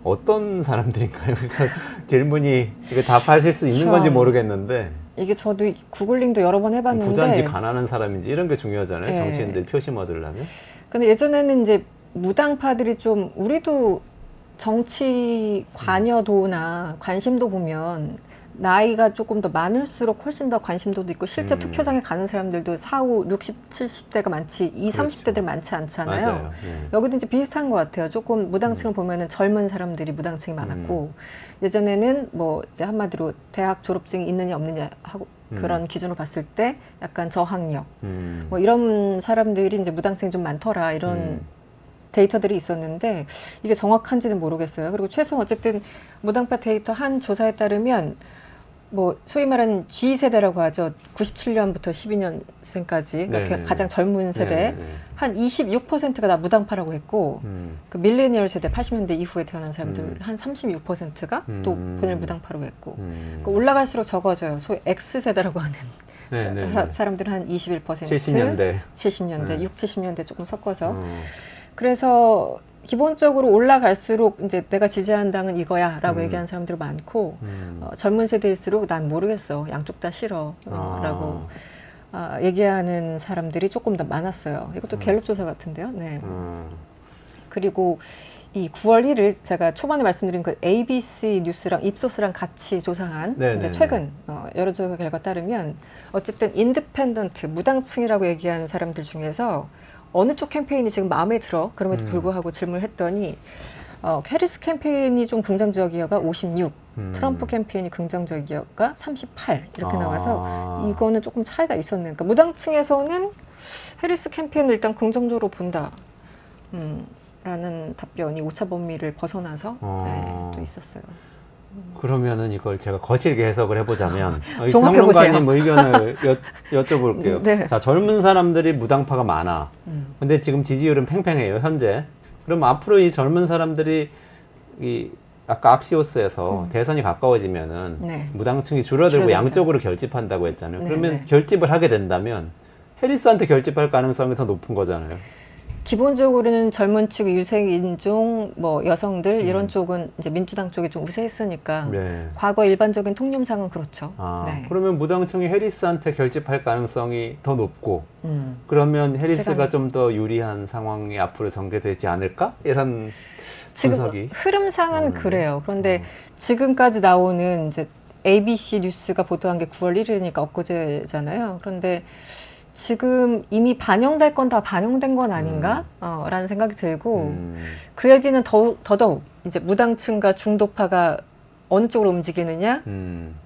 어떤 사람들인가요? 그러니까 질문이 이거 답하실 수 있는 참. 건지 모르겠는데 이게 저도 구글링도 여러 번 해봤는데 부자인지 가난한 사람인지 이런 게 중요하잖아요. 네. 정치인들 표심 얻으려면. 근데 예전에는 이제 무당파들이 좀 우리도 정치 관여도나 관심도 보면 나이가 조금 더 많을수록 훨씬 더 관심도도 있고 실제 투표장에 가는 사람들도 40, 60, 70대가 많지 20, 그렇죠. 30대들 많지 않잖아요. 맞아요. 네. 여기도 이제 비슷한 것 같아요. 조금 무당층을 보면은 젊은 사람들이 무당층이 많았고 예전에는 뭐 이제 한마디로 대학 졸업증이 있느냐 없느냐 하고 그런 기준으로 봤을 때 약간 저항력 뭐 이런 사람들이 이제 무당층이 좀 많더라 이런 데이터들이 있었는데 이게 정확한지는 모르겠어요. 그리고 최소 어쨌든 무당파 데이터 한 조사에 따르면 뭐 소위 말하는 G세대라고 하죠. 97년부터 12년생까지 그러니까 네네. 가장 젊은 세대 네네. 한 26%가 다 무당파라고 했고 그 밀레니얼 세대 80년대 이후에 태어난 사람들 한 36%가 또 본인을 무당파라고 했고 그러니까 올라갈수록 적어져요. 소위 X세대라고 하는 네네. 사람들은 한 21%, 70년대. 70년대, 네. 6, 70년대 조금 섞어서 그래서 기본적으로 올라갈수록 이제 내가 지지하는 당은 이거야라고 얘기하는 사람들이 많고 젊은 세대일수록 난 모르겠어 양쪽 다 싫어라고 얘기하는 사람들이 조금 더 많았어요. 이것도 갤럽 조사 같은데요. 네. 그리고 이 9월 1일 제가 초반에 말씀드린 그 ABC 뉴스랑 입소스랑 같이 조사한 네네네. 이제 최근 여론조사 결과 따르면 어쨌든 인디펜던트 무당층이라고 얘기하는 사람들 중에서 어느 쪽 캠페인이 지금 마음에 들어 그럼에도 불구하고 질문을 했더니 해리스 캠페인이 좀 긍정적이어가 56, 트럼프 캠페인이 긍정적이어가 38 이렇게 나와서 이거는 조금 차이가 있었네요. 그러니까 무당층에서는 해리스 캠페인을 일단 긍정적으로 본다. 라는 답변이 오차 범위를 벗어나서 네, 또 있었어요. 그러면은 이걸 제가 거칠게 해석을 해보자면 이 종합해보세요. 평론가님 의견을 여쭤볼게요. 네. 자, 젊은 사람들이 무당파가 많아. 근데 지금 지지율은 팽팽해요, 현재. 그럼 앞으로 이 젊은 사람들이 이 아까 악시오스에서 대선이 가까워지면은 네. 무당층이 줄어들고 줄어듭니다. 양쪽으로 결집한다고 했잖아요. 네, 그러면 네. 결집을 하게 된다면 해리스한테 결집할 가능성이 더 높은 거잖아요. 기본적으로는 젊은 층, 유색인종, 뭐 여성들 이런 쪽은 이제 민주당 쪽이 좀 우세했으니까 네. 과거 일반적인 통념상은 그렇죠. 네. 그러면 무당층이 해리스한테 결집할 가능성이 더 높고 음. 그러면 해리스가 시간이- 좀 더 유리한 상황이 앞으로 전개되지 않을까? 이런 지금 분석이. 흐름상은 그래요. 그런데 지금까지 나오는 이제 ABC 뉴스가 보도한 게 9월 1일이니까 엊그제잖아요. 그런데 지금 이미 반영될 건 다 반영된 건 아닌가? 라는 생각이 들고 그 얘기는 더더욱 이제 무당층과 중도파가 어느 쪽으로 움직이느냐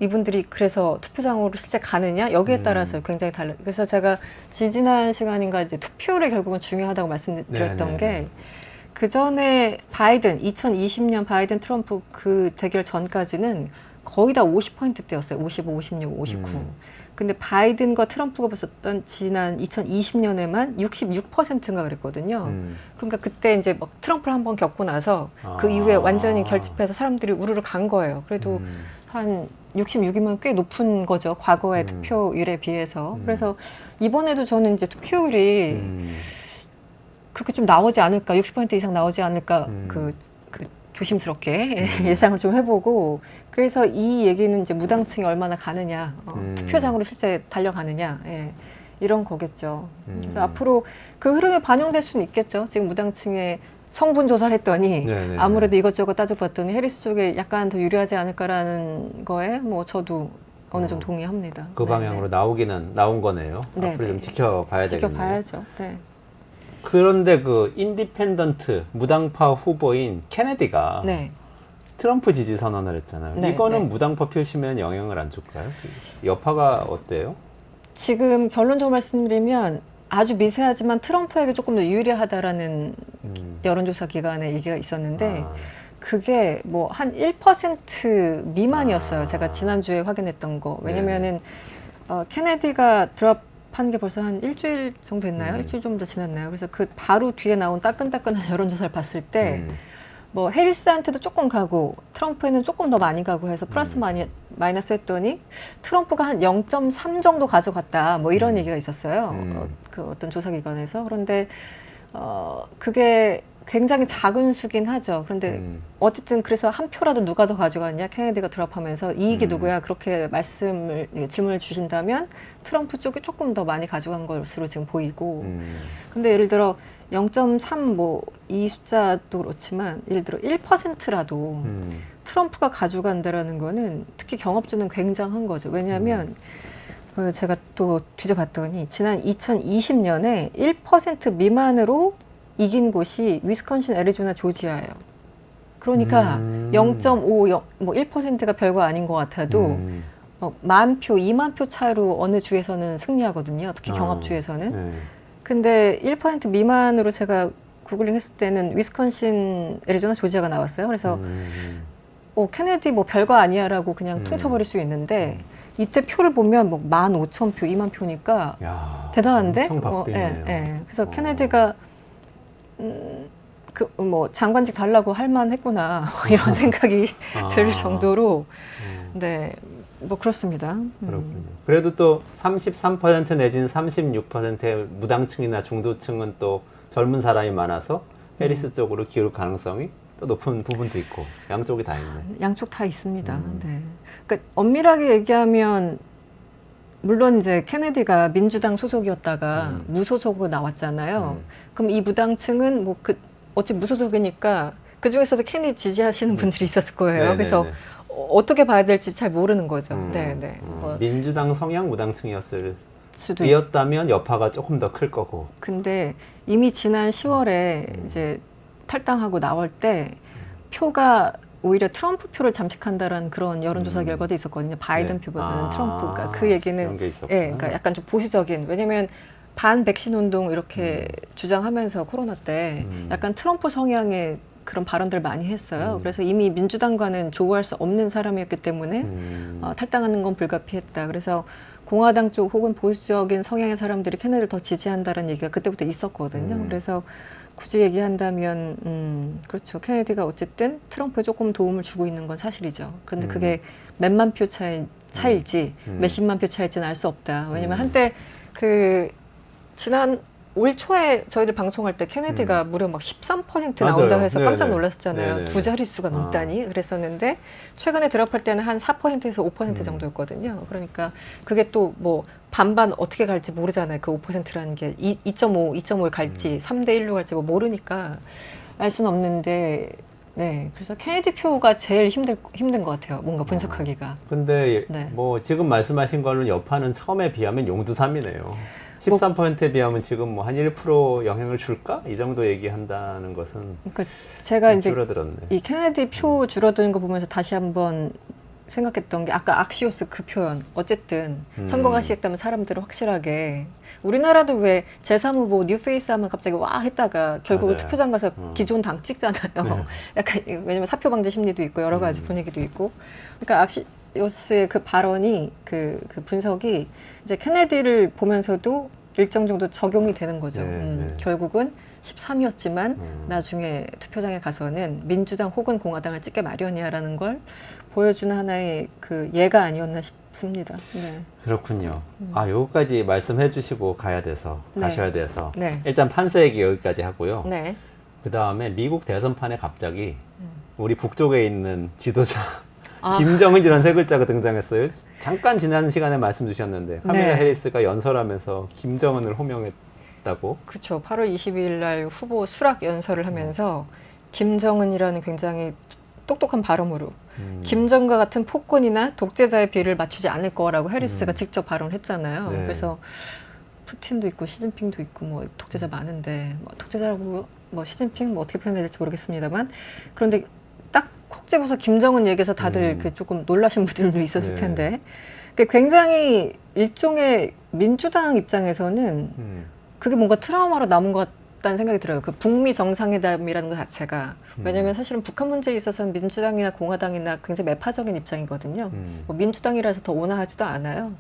이분들이 그래서 투표장으로 실제 가느냐 여기에 따라서 굉장히 달라. 그래서 제가 지지난 시간인가 이제 투표를 결국은 중요하다고 말씀드렸던 네네. 게 그 전에 바이든 2020년 바이든 트럼프 그 대결 전까지는 거의 다 50%대였어요. 55, 56, 59. 근데 바이든과 트럼프가 붙었던 지난 2020년에만 66%인가 그랬거든요. 그러니까 그때 이제 막 트럼프를 한번 겪고 나서 그 이후에 완전히 결집해서 사람들이 우르르 간 거예요. 그래도 한 66이면 꽤 높은 거죠. 과거의 투표율에 비해서. 그래서 이번에도 저는 이제 투표율이 그렇게 좀 나오지 않을까, 60% 이상 나오지 않을까, 그 조심스럽게 예상을 좀 해보고, 그래서 이 얘기는 이제 무당층이 얼마나 가느냐, 투표장으로 실제 달려가느냐, 예, 이런 거겠죠. 그래서 앞으로 그 흐름에 반영될 수는 있겠죠. 지금 무당층의 성분 조사를 했더니 네네. 아무래도 이것저것 따져봤더니 해리스 쪽에 약간 더 유리하지 않을까라는 거에 뭐 저도 어느 정도 동의합니다. 그 방향으로 나오기는 나온 거네요. 네, 앞으로 좀 네. 지켜봐야 되겠네요. 지켜봐야죠. 네. 그런데 그 인디펜던트 무당파 후보인 케네디가 네. 트럼프 지지 선언을 했잖아요. 네, 이거는 네. 무당파 표심에는 영향을 안 줄까요? 여파가 어때요? 지금 결론적으로 말씀드리면 아주 미세하지만 트럼프에게 조금 더 유리하다라는 여론조사 기관의 얘기가 있었는데 그게 뭐 한 1% 미만이었어요. 제가 지난주에 확인했던 거. 왜냐면은 케네디가 드랍한 게 벌써 한 일주일 정도 됐나요? 일주일 좀 더 지났나요? 그래서 그 바로 뒤에 나온 따끈따끈한 여론조사를 봤을 때 뭐 해리스한테도 조금 가고 트럼프에는 조금 더 많이 가고 해서 플러스 마이너스 했더니 트럼프가 한 0.3 정도 가져갔다 뭐 이런 얘기가 있었어요. 그 어떤 조사기관에서. 그런데 그게 굉장히 작은 수긴 하죠. 그런데 어쨌든 그래서 한 표라도 누가 더 가져갔냐 케네디가 드랍하면서 이익이 누구야 그렇게 질문을 주신다면 트럼프 쪽이 조금 더 많이 가져간 것으로 지금 보이고 근데 예를 들어 0.3 뭐 이 숫자도 그렇지만 예를 들어 1%라도 트럼프가 가져간다라는 거는 특히 경업주는 굉장한 거죠. 왜냐하면 제가 또 뒤져봤더니 지난 2020년에 1% 미만으로 이긴 곳이 위스콘신, 애리조나, 조지아예요. 그러니까 0.5, 뭐 1%가 별거 아닌 것 같아도 만 표, 2만 표 차이로 어느 주에서는 승리하거든요. 특히 경합주에서는. 네. 근데 1% 미만으로 제가 구글링 했을 때는 위스콘신, 애리조나, 조지아가 나왔어요. 그래서 케네디 뭐 별거 아니야라고 그냥 퉁쳐버릴 수 있는데 이때 표를 보면 뭐 15,000표, 2만 표니까 야, 대단한데? 엄청 바뀌네요. 그래서 케네디가 장관직 달라고 할 만했구나 이런 생각이 들 정도로 네, 뭐 그렇습니다. 그렇군요. 그래도 또 33% 내지는 36%의 무당층이나 중도층은 또 젊은 사람이 많아서 해리스 쪽으로 기울 가능성이 또 높은 부분도 있고 양쪽이 다 있네. 양쪽 다 있습니다. 네. 그러니까 엄밀하게 얘기하면 물론 이제 케네디가 민주당 소속이었다가 무소속으로 나왔잖아요. 그럼 이 무당층은 뭐 어찌 무소속이니까 그 중에서도 케네디 지지하시는 분들이 있었을 거예요. 네네네. 그래서 어떻게 봐야 될지 잘 모르는 거죠. 뭐 민주당 성향 무당층이었을 수도 이었다면 여파가 조금 더 클 거고. 근데 이미 지난 10월에 이제 탈당하고 나올 때 표가 오히려 트럼프 표를 잠식한다라는 그런 여론조사 결과도 있었거든요. 바이든 네. 표보다는 트럼프가. 그 얘기는 그런 게 있었구나. 그러니까 약간 좀 보수적인. 왜냐면 반 백신 운동 이렇게 주장하면서 코로나 때 약간 트럼프 성향의 그런 발언들 많이 했어요. 그래서 이미 민주당과는 조우할 수 없는 사람이었기 때문에 탈당하는 건 불가피했다. 그래서 공화당 쪽 혹은 보수적인 성향의 사람들이 케네디를 더 지지한다는 얘기가 그때부터 있었거든요. 그래서 굳이 얘기한다면 그렇죠. 케네디가 어쨌든 트럼프에 조금 도움을 주고 있는 건 사실이죠. 그런데 그게 몇만 표 차일지 몇십만 표 차일지는 알 수 없다. 왜냐면 한때 지난 올 초에 저희들 방송할 때 케네디가 무려 막 13% 나온다고 맞아요. 해서 깜짝 네네. 놀랐었잖아요. 네네. 두 자릿수가 넘다니 그랬었는데 최근에 드랍할 때는 한 4%에서 5% 정도였거든요. 그러니까 그게 또 뭐 반반 어떻게 갈지 모르잖아요. 그 5%라는 게 2.5를 갈지 3대 1로 갈지 뭐 모르니까 알 수는 없는데 네. 그래서 케네디 표가 제일 힘든 것 같아요. 뭔가 분석하기가. 근데 네. 뭐 지금 말씀하신 걸로 여파는 처음에 비하면 용두삼이네요. 13%에 비하면 지금 뭐 한 1% 영향을 줄까? 이 정도 얘기한다는 것은 그러니까 제가 이제 줄어들었네. 이 케네디 표 줄어드는 거 보면서 다시 한번 생각했던 게 아까 악시오스 그 표현. 어쨌든 선거가 시작되면 사람들은 확실하게 우리나라도 왜 제3후보 뉴페이스 하면 갑자기 와 했다가 결국은 맞아요. 투표장 가서 기존 당 찍잖아요. 약간 왜냐면 사표 방지 심리도 있고 여러 가지 분위기도 있고. 그러니까 악시오스의 그 발언이 그 분석이 이제 케네디를 보면서도 일정 정도 적용이 되는 거죠. 네. 결국은 13이었지만 나중에 투표장에 가서는 민주당 혹은 공화당을 찍게 마련이야라는 걸 보여주는 하나의 그 예가 아니었나 싶습니다. 네. 그렇군요. 요거까지 말씀해 주시고 가셔야 돼서 네. 일단 판세 얘기 여기까지 하고요. 네. 그 다음에 미국 대선판에 갑자기 우리 북쪽에 있는 지도자 아. 김정은이라는 세 글자가 등장했어요. 잠깐 지난 시간에 말씀 주셨는데 카밀라 네. 해리스가 연설하면서 김정은을 호명했다고. 그렇죠. 8월 22일 날 후보 수락 연설을 하면서 김정은이라는 굉장히 똑똑한 발음으로 김정과 같은 폭군이나 독재자의 비를 맞추지 않을 거라고 해리스가 직접 발언을 했잖아요. 네. 그래서 푸틴도 있고 시진핑도 있고 뭐 독재자 많은데 뭐 독재자라고 뭐 시진핑 뭐 어떻게 표현해야 될지 모르겠습니다만 그런데 딱 콕 집어서 김정은 얘기해서 다들 그 조금 놀라신 분들도 있었을 네. 텐데 굉장히 일종의 민주당 입장에서는 그게 뭔가 트라우마로 남은 것 같다는 생각이 들어요. 그 북미 정상회담이라는 것 자체가. 왜냐하면 사실은 북한 문제에 있어서는 민주당이나 공화당이나 굉장히 매파적인 입장이거든요. 뭐 민주당이라서 더 온화하지도 않아요.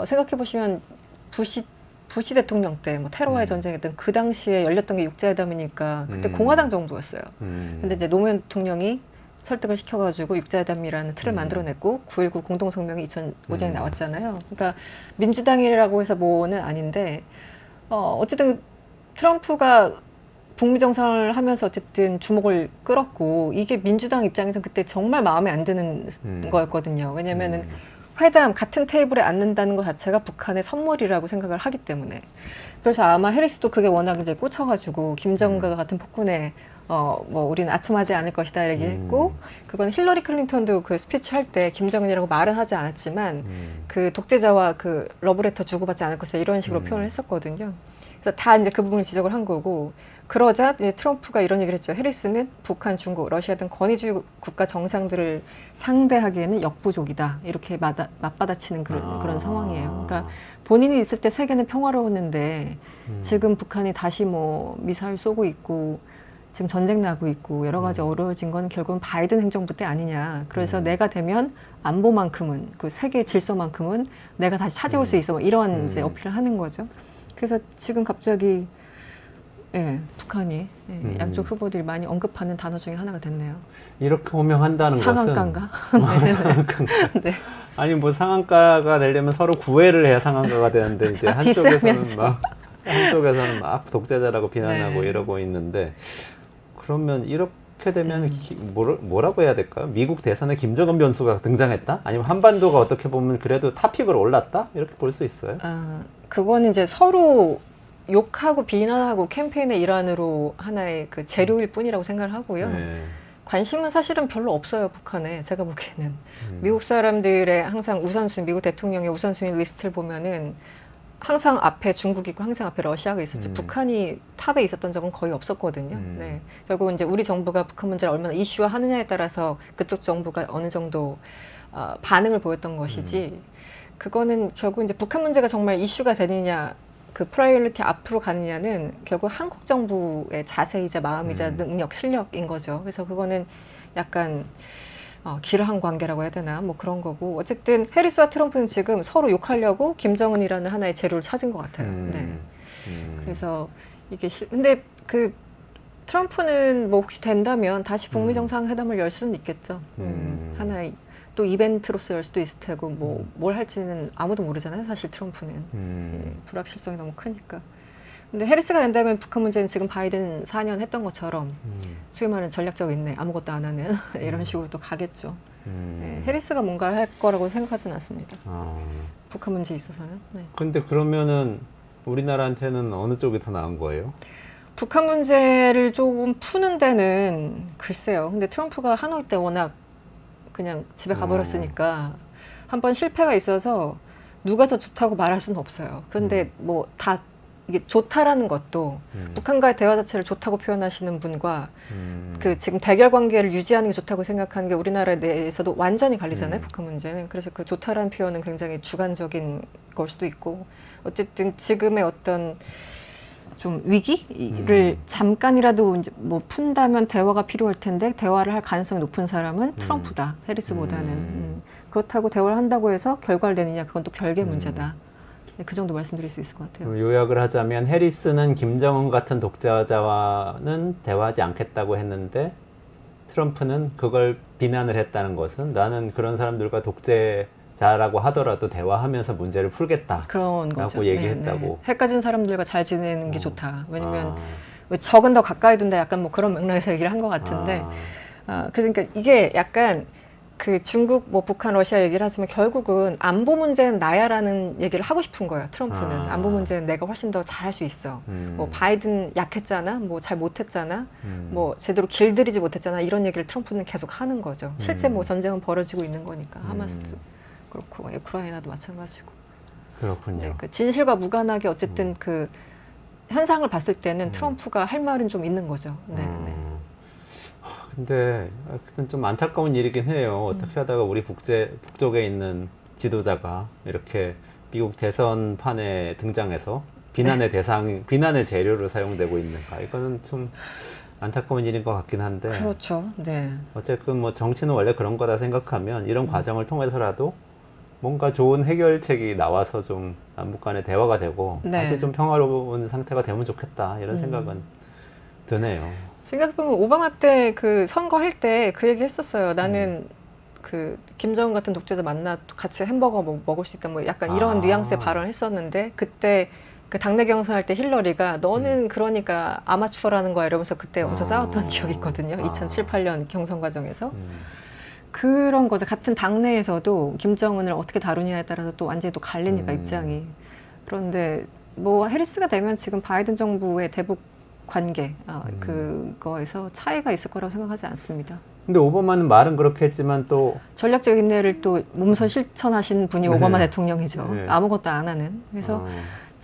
생각해보시면 부시 대통령 때 뭐 테러와의 전쟁했던 그 당시에 열렸던 게 육자회담이니까 그때 공화당 정부였어요. 근데 이제 노무현 대통령이 설득을 시켜가지고 육자회담이라는 틀을 만들어냈고 9.19 공동성명이 2005년에 나왔잖아요. 그러니까 민주당이라고 해서 뭐는 아닌데 어쨌든 트럼프가 북미 정상을 하면서 어쨌든 주목을 끌었고 이게 민주당 입장에서는 그때 정말 마음에 안 드는 거였거든요. 왜냐하면은 회담 같은 테이블에 앉는다는 것 자체가 북한의 선물이라고 생각을 하기 때문에 그래서 아마 해리스도 그게 워낙 이제 꽂혀가지고 김정은과 같은 폭군에 뭐 우리는 아첨하지 않을 것이다 얘기했고 그건 힐러리 클린턴도 그 스피치 할 때 김정은이라고 말은 하지 않았지만 그 독재자와 그 러브레터 주고받지 않을 것이다 이런 식으로 표현을 했었거든요. 그래서 다 이제 그 부분을 지적을 한 거고 그러자 이제 트럼프가 이런 얘기를 했죠. 해리스는 북한, 중국, 러시아 등 권위주의 국가 정상들을 상대하기에는 역부족이다. 이렇게 맞받아치는 그런 상황이에요. 그러니까 본인이 있을 때 세계는 평화로웠는데 지금 북한이 다시 뭐 미사일 쏘고 있고 지금 전쟁 나고 있고 여러 가지 어려워진 건 결국은 바이든 행정부 때 아니냐. 그래서 내가 되면 안보만큼은 그 세계 질서만큼은 내가 다시 찾아올 수 있어. 뭐 이런 이제 어필을 하는 거죠. 그래서 지금 갑자기 예, 북한이 양쪽 후보들이 많이 언급하는 단어 중에 하나가 됐네요. 이렇게 호명한다는 상한가인가? 것은 상한가인가? 네. 아니 뭐 상한가가 되려면 서로 구애를 해야 상한가가 되는데 이제 한쪽에서는 막 독재자라고 비난하고 네. 이러고 있는데 그러면 이렇게 되면 뭐라고 해야 될까요? 미국 대선에 김정은 변수가 등장했다? 아니면 한반도가 어떻게 보면 그래도 탑픽으로 올랐다? 이렇게 볼 수 있어요? 그거는 이제 서로 욕하고 비난하고 캠페인의 일환으로 하나의 그 재료일 뿐이라고 생각을 하고요. 네. 관심은 사실은 별로 없어요, 북한에. 제가 보기에는. 미국 사람들의 항상 우선순위, 미국 대통령의 우선순위 리스트를 보면은 항상 앞에 중국이 있고 항상 앞에 러시아가 있었지 북한이 탑에 있었던 적은 거의 없었거든요. 네. 결국은 이제 우리 정부가 북한 문제를 얼마나 이슈화하느냐에 따라서 그쪽 정부가 어느 정도 반응을 보였던 것이지 그거는 결국 이제 북한 문제가 정말 이슈가 되느냐 그 프라이어리티 앞으로 가느냐는 결국 한국 정부의 자세이자 마음이자 능력, 실력인 거죠. 그래서 그거는 약간 기르한 관계라고 해야 되나 뭐 그런 거고 어쨌든 해리스와 트럼프는 지금 서로 욕하려고 김정은이라는 하나의 재료를 찾은 것 같아요. 네. 그래서 이게 근데 그 트럼프는 뭐 혹시 된다면 다시 북미 정상회담을 열 수는 있겠죠. 하나의 또 이벤트로서 열 수도 있을 테고 뭐 뭘 할지는 아무도 모르잖아요. 사실 트럼프는 예, 불확실성이 너무 크니까. 근데 해리스가 된다면 북한 문제는 지금 바이든 4년 했던 것처럼 소위 말하는 전략적 인내 아무것도 안 하는 이런 식으로 또 가겠죠. 예, 해리스가 뭔가 할 거라고 생각하지는 않습니다. 북한 문제에 있어서는. 네. 근데 그러면은 우리나라한테는 어느 쪽이 더 나은 거예요? 북한 문제를 조금 푸는 데는 글쎄요. 근데 트럼프가 하노이 때 워낙 그냥 집에 가버렸으니까 한번 실패가 있어서 누가 더 좋다고 말할 수는 없어요. 그런데 뭐 다 이게 좋다라는 것도 북한과의 대화 자체를 좋다고 표현하시는 분과 그 지금 대결 관계를 유지하는 게 좋다고 생각하는 게 우리나라 내에서도 완전히 갈리잖아요. 북한 문제는. 그래서 그 좋다라는 표현은 굉장히 주관적인 걸 수도 있고 어쨌든 지금의 어떤 좀 위기를 잠깐이라도 이제 뭐 푼다면 대화가 필요할 텐데 대화를 할 가능성이 높은 사람은 트럼프다. 해리스보다는. 그렇다고 대화를 한다고 해서 결과를 내느냐 그건 또 별개의 문제다. 네, 그 정도 말씀드릴 수 있을 것 같아요. 요약을 하자면 해리스는 김정은 같은 독재자와는 대화하지 않겠다고 했는데 트럼프는 그걸 비난을 했다는 것은 나는 그런 사람들과 독재자라고 하더라도 대화하면서 문제를 풀겠다. 그런 거죠. 얘기했다고. 네. 해 가진 사람들과 잘 지내는 게 좋다. 왜냐면 왜 적은 더 가까이 둔다 약간 뭐 그런 맥락에서 얘기를 한 것 같은데 그러니까 이게 약간 그 중국, 뭐 북한, 러시아 얘기를 하지만 결국은 안보 문제는 나야라는 얘기를 하고 싶은 거예요. 트럼프는 안보 문제는 내가 훨씬 더 잘할 수 있어. 뭐 바이든 약했잖아, 뭐 잘 못했잖아, 뭐 제대로 길들이지 못했잖아 이런 얘기를 트럼프는 계속 하는 거죠. 실제 뭐 전쟁은 벌어지고 있는 거니까 하마스도 그렇고 우크라이나도 마찬가지고. 그렇군요. 네, 그 진실과 무관하게 어쨌든 그 현상을 봤을 때는 트럼프가 할 말은 좀 있는 거죠. 네. 네. 근데 좀 안타까운 일이긴 해요. 어떻게 하다가 우리 북쪽에 있는 지도자가 이렇게 미국 대선판에 등장해서 비난의 대상, 비난의 재료로 사용되고 있는가. 이거는 좀 안타까운 일인 것 같긴 한데. 그렇죠. 네. 어쨌든 뭐 정치는 원래 그런 거다 생각하면 이런 과정을 통해서라도 뭔가 좋은 해결책이 나와서 좀 남북 간의 대화가 되고 네. 다시 좀 평화로운 상태가 되면 좋겠다. 이런 생각은 드네요. 생각해보면 오바마 때 그 선거할 때 그 얘기 했었어요. 나는 그 김정은 같은 독재자 만나 같이 햄버거 먹을 수 있다 뭐 약간 이런 뉘앙스의 발언을 했었는데 그때 그 당내 경선할 때 힐러리가 너는 그러니까 아마추어라는 거야 이러면서 그때 엄청 싸웠던 기억이 있거든요. 2007, 8년 경선 과정에서. 그런 거죠. 같은 당내에서도 김정은을 어떻게 다루냐에 따라서 또 완전히 또 갈리니까 입장이. 그런데 뭐 해리스가 되면 지금 바이든 정부의 대북 관계 그거에서 차이가 있을 거라고 생각하지 않습니다. 근데 오바마는 말은 그렇게 했지만 또 전략적 인내를 또 몸소 실천하신 분이 오바마 대통령이죠. 네. 아무것도 안 하는. 그래서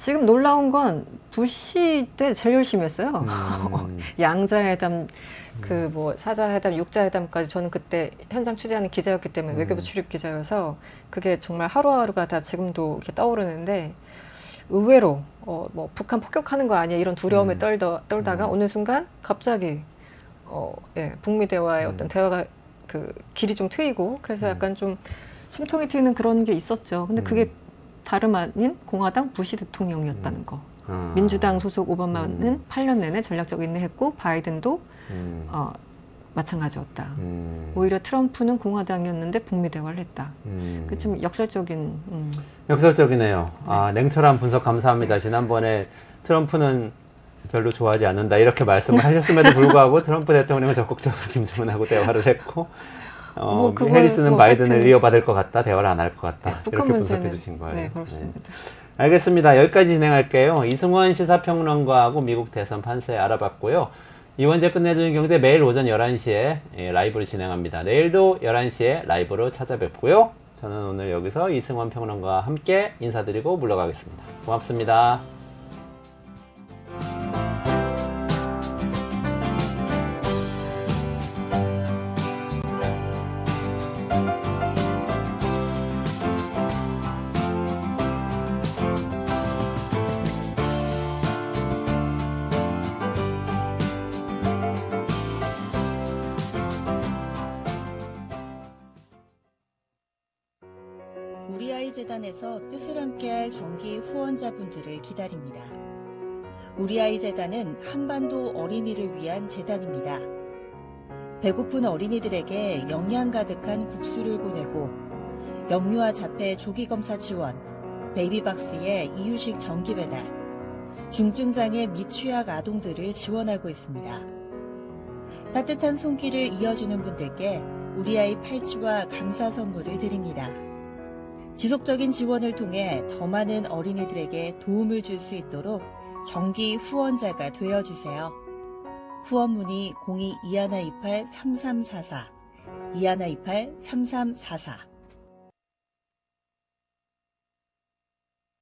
지금 놀라운 건 부시 때 제일 열심히 했어요. 양자회담, 그 뭐 사자회담, 육자회담까지 저는 그때 현장 취재하는 기자였기 때문에 외교부 출입 기자여서 그게 정말 하루하루가 다 지금도 이렇게 떠오르는데 의외로 뭐 북한 폭격하는 거 아니야 이런 두려움에 떨다가 어느 순간 갑자기 예, 북미 대화의 어떤 대화가 그 길이 좀 트이고 그래서 약간 좀 숨통이 트이는 그런 게 있었죠. 근데 그게 다름 아닌 공화당 부시 대통령이었다는 거. 민주당 소속 오바마는 8년 내내 전략적 인내했고 바이든도 마찬가지였다. 오히려 트럼프는 공화당이었는데 북미 대화를 했다. 그 좀 역설적인. 역설적이네요. 냉철한 분석 감사합니다. 지난번에 트럼프는 별로 좋아하지 않는다 이렇게 말씀을 하셨음에도 불구하고 트럼프 대통령은 적극적으로 김정은하고 대화를 했고 해리스는 바이든을 이어받을 것 같다. 대화를 안 할 것 같다. 네, 이렇게 분석해 주신 거예요. 네, 그렇습니다. 네. 알겠습니다. 여기까지 진행할게요. 이승원 시사평론가하고 미국 대선 판세 알아봤고요. 이원재 끝내주는 경제 매일 오전 11시에 라이브로 진행합니다. 내일도 11시에 라이브로 찾아뵙고요. 저는 오늘 여기서 이승원 평론가와 함께 인사드리고 물러가겠습니다. 고맙습니다. 우리 아이 재단에서 뜻을 함께할 정기 후원자분들을 기다립니다. 우리 아이 재단은 한반도 어린이를 위한 재단입니다. 배고픈 어린이들에게 영양 가득한 국수를 보내고 영유아 자폐 조기 검사 지원, 베이비박스의 이유식 정기 배달, 중증장애 및 취약 아동들을 지원하고 있습니다. 따뜻한 손길을 이어주는 분들께 우리 아이 팔찌와 감사 선물을 드립니다. 지속적인 지원을 통해 더 많은 어린이들에게 도움을 줄 수 있도록 정기 후원자가 되어주세요. 후원 문의 02-2128-3344, 2128-3344